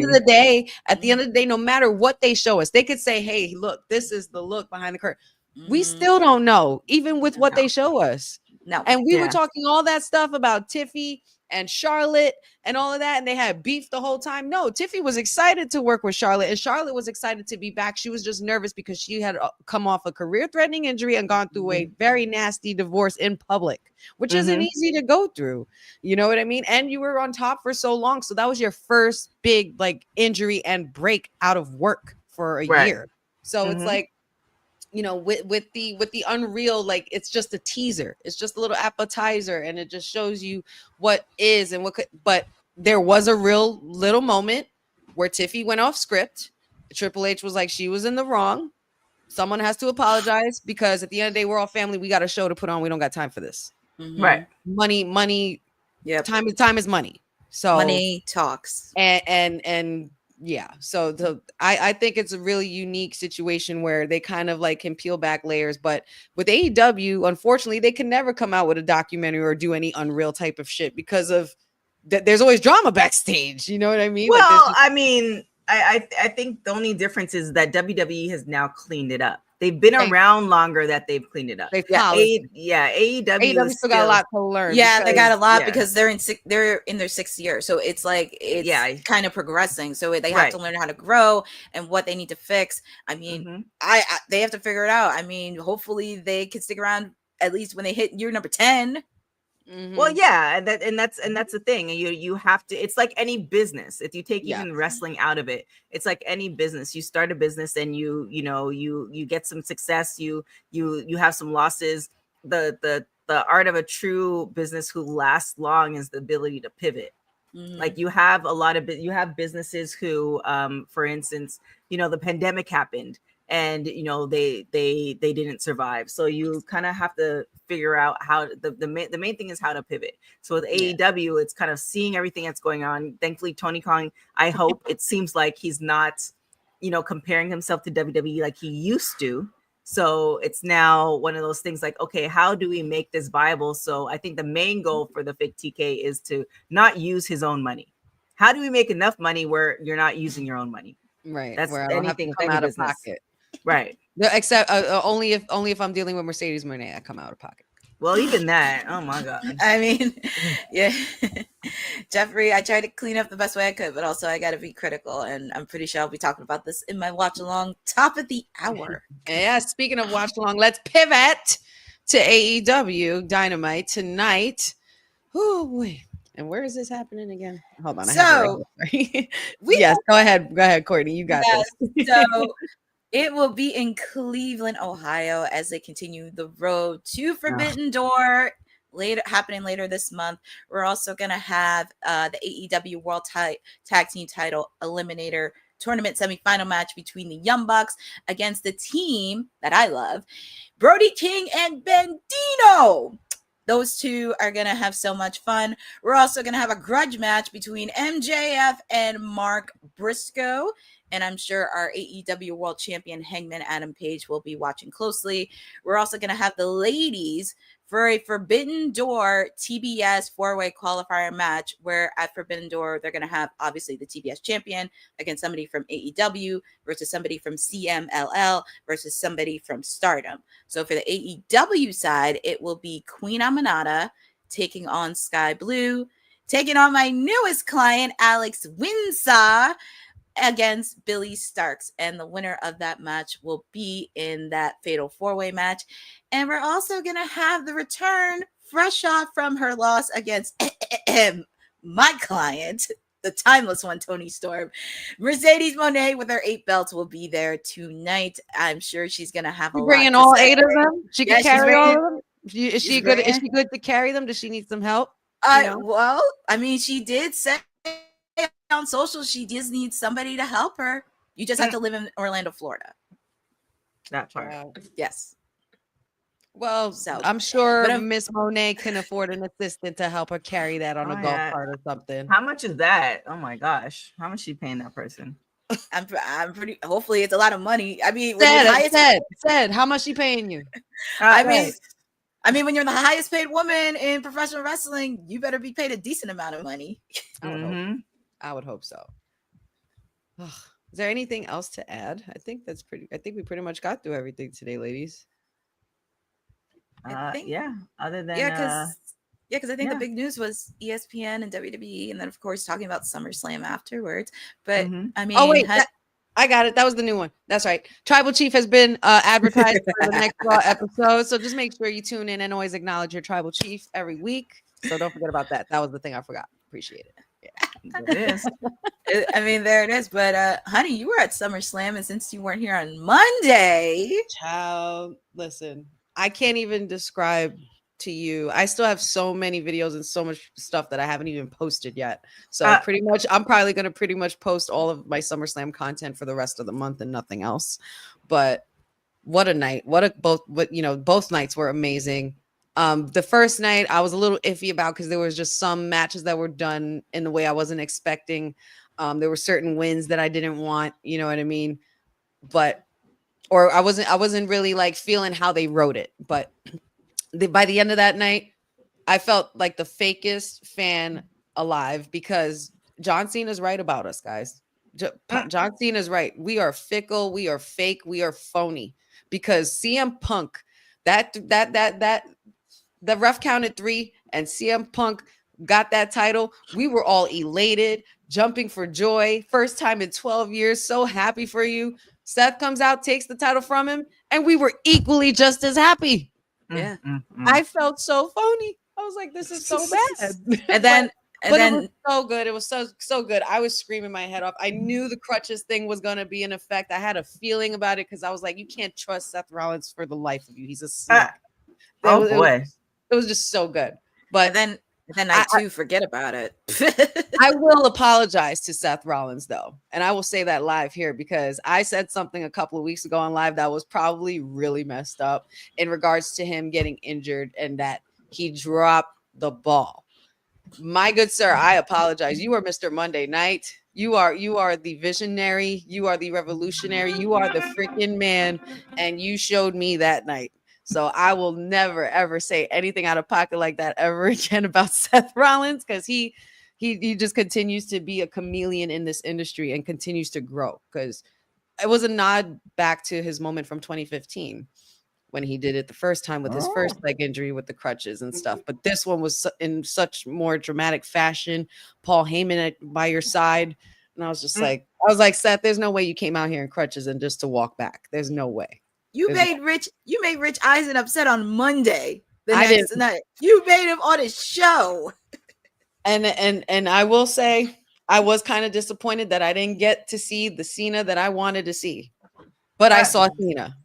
end of the day, no matter what they show us, they could say, hey, look, this is the look behind the curtain. We still don't know, even with what they show us. No. And we were talking all that stuff about Tiffy and Charlotte and all of that, and they had beef the whole time. No, Tiffy was excited to work with Charlotte, and Charlotte was excited to be back. She was just nervous because she had come off a career-threatening injury and gone through a very nasty divorce in public, which isn't easy to go through. You know what I mean? And you were on top for so long, so that was your first big injury and break out of work for a year. So it's like, with the Unreal, it's just a teaser. It's just a little appetizer, and it just shows you what is and what could. But there was a real little moment where Tiffy went off script. Triple H was like, she was in the wrong. Someone has to apologize, because at the end of the day, we're all family. We got a show to put on. We don't got time for this. Right. Money. Yeah. Time is money. So money talks. And Yeah. So I think it's a really unique situation where they kind of like can peel back layers. But with AEW, unfortunately, they can never come out with a documentary or do any Unreal type of shit because of there's always drama backstage. You know what I mean? Like, Well, I mean, I think the only difference is that WWE has now cleaned it up. They've been around longer that they've cleaned it up. They've AEW AEW still got a lot to learn. Yeah, they got a lot yeah. because they're in their sixth year, so it's like it's kind of progressing. So they have to learn how to grow and what they need to fix. I mean, they have to figure it out. I mean, hopefully they can stick around at least when they hit year number 10. Well, yeah, and that's the thing. You have to. It's like any business. If you take even wrestling out of it, it's like any business. You start a business and you get some success. You have some losses. The art of a true business who lasts long is the ability to pivot. Like you have a lot of you have businesses who, for instance, the pandemic happened and they didn't survive. So you kind of have to figure out how the main thing is how to pivot. So with AEW, it's kind of seeing everything that's going on. Thankfully, Tony Khan, I hope it seems like he's not, comparing himself to WWE like he used to. So it's now one of those things like, okay, how do we make this viable? So I think the main goal for the fake TK is to not use his own money. How do we make enough money where you're not using your own money? Right. That's where I don't have to come out of pocket. Right. No, except only if I'm dealing with Mercedes Monae, I come out of pocket. Well, even that. Oh my God. I mean, yeah. Jeffrey, I tried to clean up the best way I could, but also I got to be critical. And I'm pretty sure I'll be talking about this in my watch along top of the hour. Yeah. Speaking of watch along, let's pivot to AEW Dynamite tonight. Oh boy. And where is this happening again? Hold on. So yes, go ahead, Courtney. You got this. So it will be in Cleveland, Ohio, as they continue the road to Forbidden Door happening later this month. We're also going to have the AEW World Tag Team Title Eliminator Tournament semifinal match between the Young Bucks against the team that I love, Brody King and Bandito. Those two are going to have so much fun. We're also going to have a grudge match between MJF and Mark Briscoe. And I'm sure our AEW World Champion Hangman Adam Page will be watching closely. We're also going to have the ladies for a Forbidden Door TBS four-way qualifier match, where at Forbidden Door, they're going to have obviously the TBS champion against somebody from AEW versus somebody from CMLL versus somebody from Stardom. So for the AEW side, it will be Queen Aminata taking on Sky Blue, taking on my newest client, Alex Winsaw, against Billy Starks, and the winner of that match will be in that fatal four-way match. And we're also going to have the return, fresh off from her loss against my client, the timeless one, Toni Storm. Mercedes Monae with her 8 belts will be there tonight. I'm sure she's going to have a bringing lot all to say. 8 of them. She can carry all of them. Is she good? Bringing... Is she good to carry them? Does she need some help? Well, I mean, she did say on social she just needs somebody to help her. You just have to live in Orlando, Florida. That part. Yes. Well, so I'm sure Miss Monae can afford an assistant to help her carry that on a golf cart or something. How much is that? Oh my gosh. How much is she paying that person? I'm pretty, hopefully it's a lot of money. I mean, said how much she paying you? I mean, when you're the highest paid woman in professional wrestling, you better be paid a decent amount of money. I would hope so. Is there anything else to add? I think we pretty much got through everything today, ladies. Other than because I think the big news was ESPN and WWE, and then of course talking about SummerSlam afterwards. But I mean, oh wait, I got it. That was the new one. That's right. Tribal Chief has been advertised for the next Raw episode, so just make sure you tune in and always acknowledge your Tribal Chief every week. So don't forget about that. That was the thing I forgot. Appreciate it. It is. I mean, there it is. But honey, you were at SummerSlam, and since you weren't here on Monday, child, listen, I can't even describe to you. I still have so many videos and so much stuff that I haven't even posted yet. So I'm probably going to pretty much post all of my SummerSlam content for the rest of the month and nothing else. But what a night! Both nights were amazing. The first night I was a little iffy about because there was just some matches that were done in the way I wasn't expecting. There were certain wins that I didn't want, you know what I mean? But or I wasn't really like feeling how they wrote it. But by the end of that night, I felt like the fakest fan alive because John Cena's right about us, guys. John Cena's right. We are fickle, we are fake, we are phony. Because CM Punk, the ref counted 3 and CM Punk got that title. We were all elated, jumping for joy. First time in 12 years. So happy for you. Seth comes out, takes the title from him, and we were equally just as happy. Yeah. I felt so phony. I was like, this is so bad. And then but it was so good. It was so good. I was screaming my head off. I knew the crutches thing was going to be in effect. I had a feeling about it because I was like, you can't trust Seth Rollins for the life of you. He's a snake. Boy. It was just so good. But then I too forget about it. I will apologize to Seth Rollins, though. And I will say that live here because I said something a couple of weeks ago on live that was probably really messed up in regards to him getting injured and that he dropped the ball. My good sir, I apologize. You are Mr. Monday Night. You are the visionary. You are the revolutionary. You are the freaking man. And you showed me that night. So I will never, ever say anything out of pocket like that ever again about Seth Rollins because he just continues to be a chameleon in this industry and continues to grow because it was a nod back to his moment from 2015 when he did it the first time with his first leg injury with the crutches and stuff. But this one was in such more dramatic fashion. Paul Heyman by your side. And I was just like, Seth, there's no way you came out here in crutches and just to walk back. There's no way. You made Rich Eisen upset on Monday. The next night. You made him on his show. And I will say I was kind of disappointed that I didn't get to see the Cena that I wanted to see. But I saw Cena.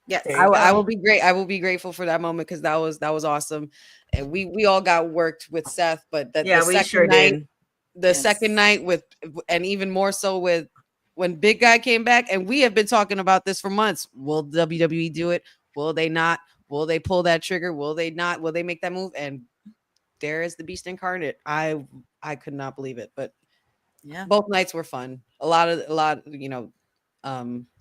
Yes. I will be great. I will be grateful for that moment because that was awesome. And we all got worked with Seth, but the second night with and even more so with when Big Guy came back, and we have been talking about this for months. Will WWE do it? Will they not? Will they pull that trigger? Will they not? Will they make that move? And there is the Beast incarnate. I could not believe it, but yeah, both nights were fun. A lot, there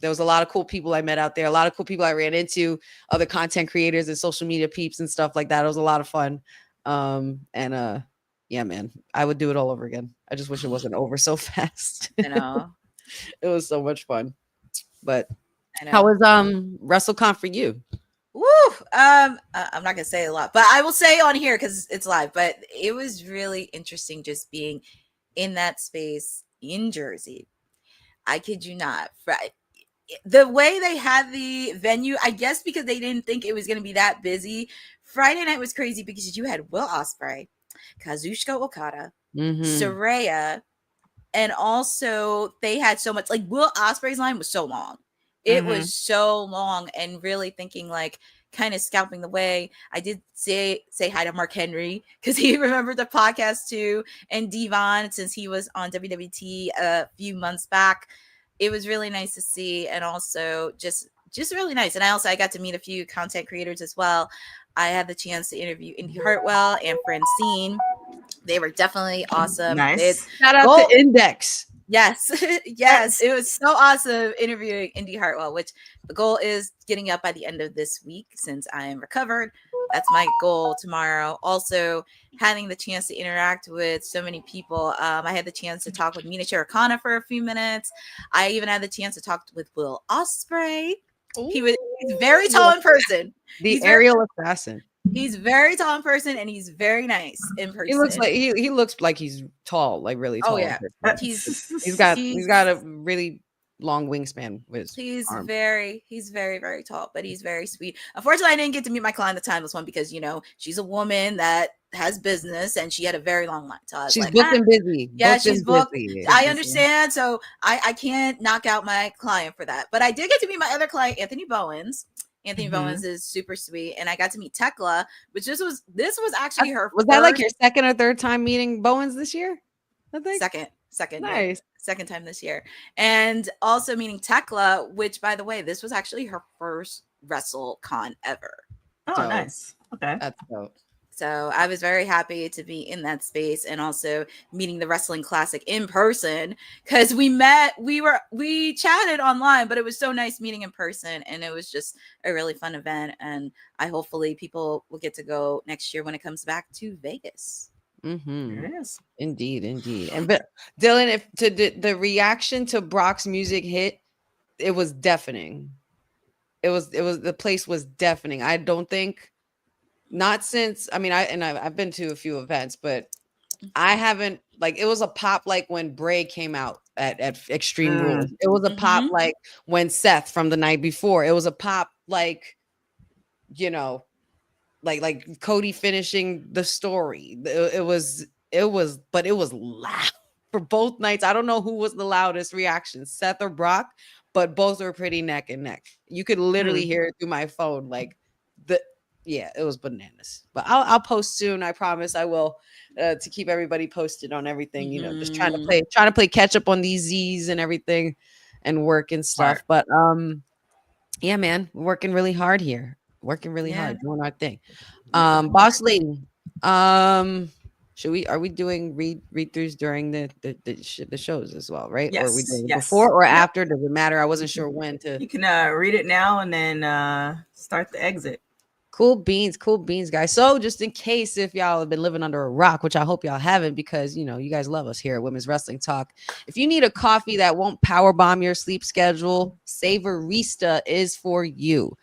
was a lot of cool people I met out there. A lot of cool people I ran into, other content creators and social media peeps and stuff like that. It was a lot of fun. Yeah, man, I would do it all over again. I just wish it wasn't over so fast. I know. It was so much fun. But how was WrestleCon for you? Woo! I'm not gonna say a lot, but I will say on here because it's live. But it was really interesting just being in that space in Jersey. I kid you not. The way they had the venue, I guess because they didn't think it was going to be that busy. Friday night was crazy because you had Will Ospreay, Kazuchika Okada, Saraya, and also they had so much, like Will Ospreay's line was so long. It was so long, and really thinking like kind of scalping the way. I did say hi to Mark Henry because he remembered the podcast too, and Devon since he was on WWT a few months back. It was really nice to see, and also just really nice. And I got to meet a few content creators as well. I had the chance to interview Indy Hartwell and Francine. They were definitely awesome. Nice. Shout out to Index. Yes. Yes. It was so awesome interviewing Indy Hartwell, which the goal is getting up by the end of this week since I am recovered. That's my goal tomorrow. Also, having the chance to interact with so many people. I had the chance to talk with Mina Shirokana for a few minutes. I even had the chance to talk with Will Ospreay. He's very tall in person. The aerial assassin. He's very tall in person, and he's very nice in person. He looks like he's tall, like really tall. Oh yeah, he's got a really long wingspan with his arm. He's very, very tall, but he's very sweet. Unfortunately, I didn't get to meet my client at the time this one because she's a woman that has business and she had a very long line. So she's booked and busy. Yeah, she's booked. I understand. So I can't knock out my client for that. But I did get to meet my other client, Anthony Bowens. Anthony Bowens is super sweet, and I got to meet Tekla, which this was actually her. Was that like your second or third time meeting Bowens this year? I think second. Nice. Second time this year, and also meeting Tekla, which by the way, this was actually her first WrestleCon ever. Oh, nice. Okay, that's dope. So I was very happy to be in that space and also meeting the Wrestling Classic in person, because we chatted online, but it was so nice meeting in person, and it was just a really fun event. And hopefully people will get to go next year when it comes back to Vegas. Mm-hmm. There it is. Indeed. And but Dylan, if to the reaction to Brock's music hit, it was deafening. It was the place was deafening. I don't think, not since, I mean, I've been to a few events, but I haven't, like, it was a pop like when Bray came out at Extreme Rules. It was a pop like when Seth from the night before. It was a pop like, you know, like Cody finishing the story. It was but it was loud for both nights. I don't know who was the loudest reaction, Seth or Brock, but both were pretty neck and neck. You could literally hear it through my phone. Like it was bananas. But I'll post soon. I promise I will, to keep everybody posted on everything. You know, just trying to play catch up on these Z's and everything, and work and stuff. But yeah, man, we're working really hard here. Working really hard, doing our thing. Boss Lady, are we doing read-throughs during the shows as well, right? Yes, or are we doing it before or after? Does it matter? I wasn't sure when to. You can read it now and then start the exit. Cool beans, guys. So just in case if y'all have been living under a rock, which I hope y'all haven't, because you know you guys love us here at Women's Wrestling Talk. If you need a coffee that won't power bomb your sleep schedule, Savorista is for you.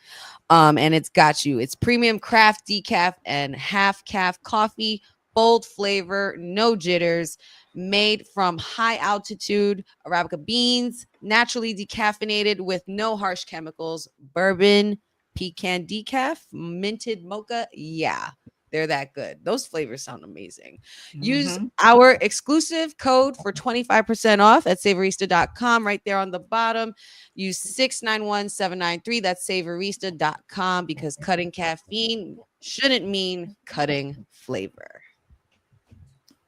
And it's got you. It's premium craft decaf and half calf coffee, bold flavor, no jitters, made from high altitude Arabica beans, naturally decaffeinated with no harsh chemicals, bourbon, pecan decaf, minted mocha. Yeah, they're that good. Those flavors sound amazing. Use our exclusive code for 25% off at savorista.com right there on the bottom. Use 691793. That's savorista.com, because cutting caffeine shouldn't mean cutting flavor.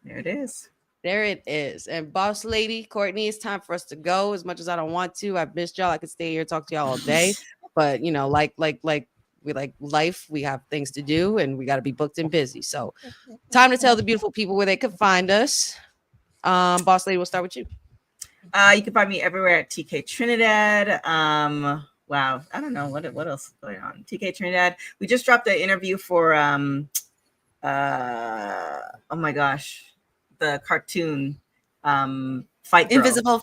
There it is. There it is. And Boss Lady, Courtney, it's time for us to go. As much as I don't want to, I've missed y'all. I could stay here and talk to y'all all day. But, you know, like we like life, we have things to do, and we got to be booked and busy. So time to tell the beautiful people where they could find us. Boss Lady, we'll start with you. You can find me everywhere at TK Trinidad. Wow, I don't know what else is going on. TK Trinidad. We just dropped the interview for oh my gosh, the cartoon Fight Girl. Invisible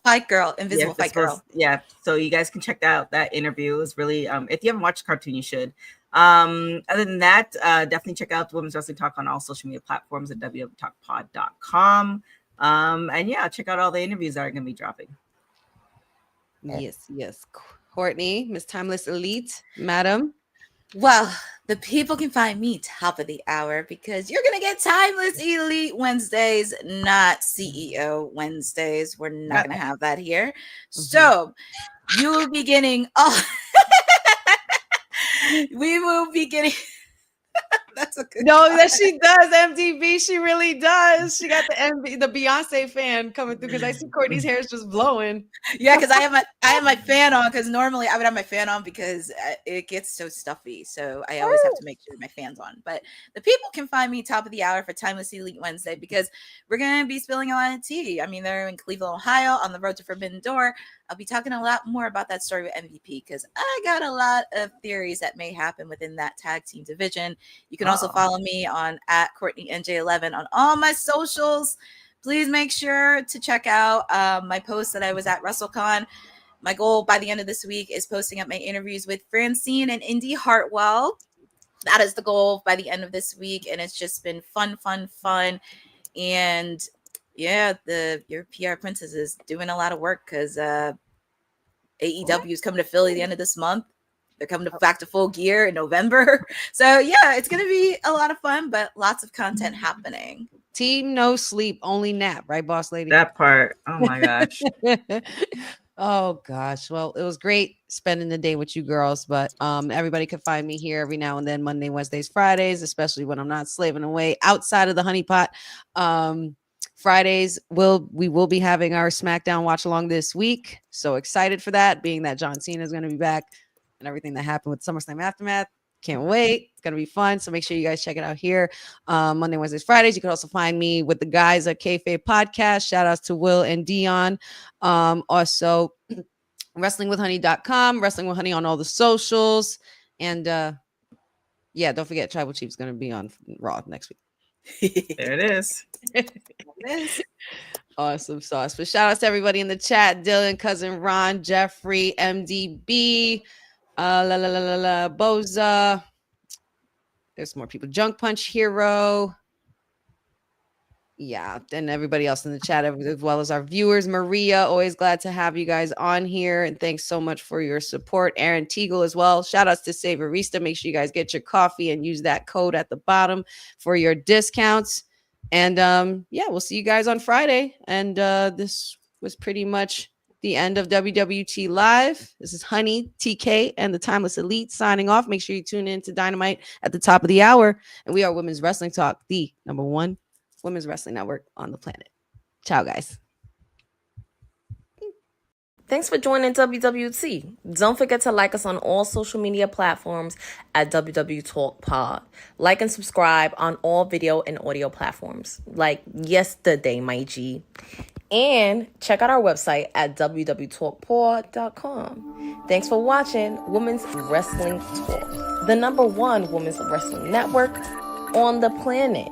Fight Girl. Yeah, so you guys can check out that interview. It's really if you haven't watched the cartoon, you should. Other than that, definitely check out Women's Wrestling Talk on all social media platforms at www.talkpod.com. And yeah, check out all the interviews that are going to be dropping. Yes. Courtney, Miss Timeless Elite, madam. Well, the people can find me top of the hour, because you're going to get Timeless Elite Wednesdays, not CEO Wednesdays. We're not going to have that here. So you will be getting we will be getting that's a good that she does. MTV, she really does. She got the Beyonce fan coming through, because I see Courtney's hair is just blowing. Yeah, because I have my fan on, because normally I would have my fan on because it gets so stuffy. So I always have to make sure my fan's on. But the people can find me top of the hour for Timeless Elite Wednesday, because we're going to be spilling a lot of tea. I mean, they're in Cleveland, Ohio, on the road to Forbidden Door. I'll be talking a lot more about that story with MVP, because I got a lot of theories that may happen within that tag team division. You can also follow me on at CourtneyNJ11 on all my socials. Please make sure to check out my post that I was at WrestleCon. My goal by the end of this week is posting up my interviews with Francine and Indy Hartwell. That is the goal by the end of this week. And it's just been fun. And yeah, your PR princess is doing a lot of work, because AEW is coming to Philly the end of this month. They're coming back to Full Gear in November. So yeah, it's going to be a lot of fun, but lots of content happening. Team no sleep, only nap, right, Boss Lady? That part. Oh my gosh. Oh gosh. Well, it was great spending the day with you girls, but everybody can find me here every now and then, Monday, Wednesdays, Fridays, especially when I'm not slaving away outside of the honeypot. Fridays we will be having our SmackDown watch along this week. So excited for that, being that John Cena is going to be back and everything that happened with SummerSlam Aftermath. Can't wait. It's gonna be fun. So make sure you guys check it out here. Monday, Wednesdays, Fridays. You can also find me with the guys at Kayfabe Podcast. Shout outs to Will and Dion. Also wrestlingwithhoney.com, Wrestling with Honey on all the socials. And yeah, don't forget Tribal Chief's gonna be on Raw next week. There it is. Awesome sauce. But shout outs to everybody in the chat: Dylan, cousin Ron, Jeffrey, MDB, Boza. There's more people. Junk Punch Hero. Yeah, and everybody else in the chat, as well as our viewers. Maria, always glad to have you guys on here. And thanks so much for your support. Aaron Teagle as well. Shout outs to Savorista. Make sure you guys get your coffee and use that code at the bottom for your discounts. And yeah, we'll see you guys on Friday. And this was pretty much the end of WWT Live. This is Honey, TK, and the Timeless Elite signing off. Make sure you tune in to Dynamite at the top of the hour. And we are Women's Wrestling Talk, the #1 women's wrestling network on the planet. Ciao, guys. Thanks for joining WWT. Don't forget to like us on all social media platforms at WW Talk Pod. Like and subscribe on all video and audio platforms like yesterday, my G. And check out our website at www.talkpod.com. Thanks for watching Women's Wrestling Talk, the #1 women's wrestling network on the planet.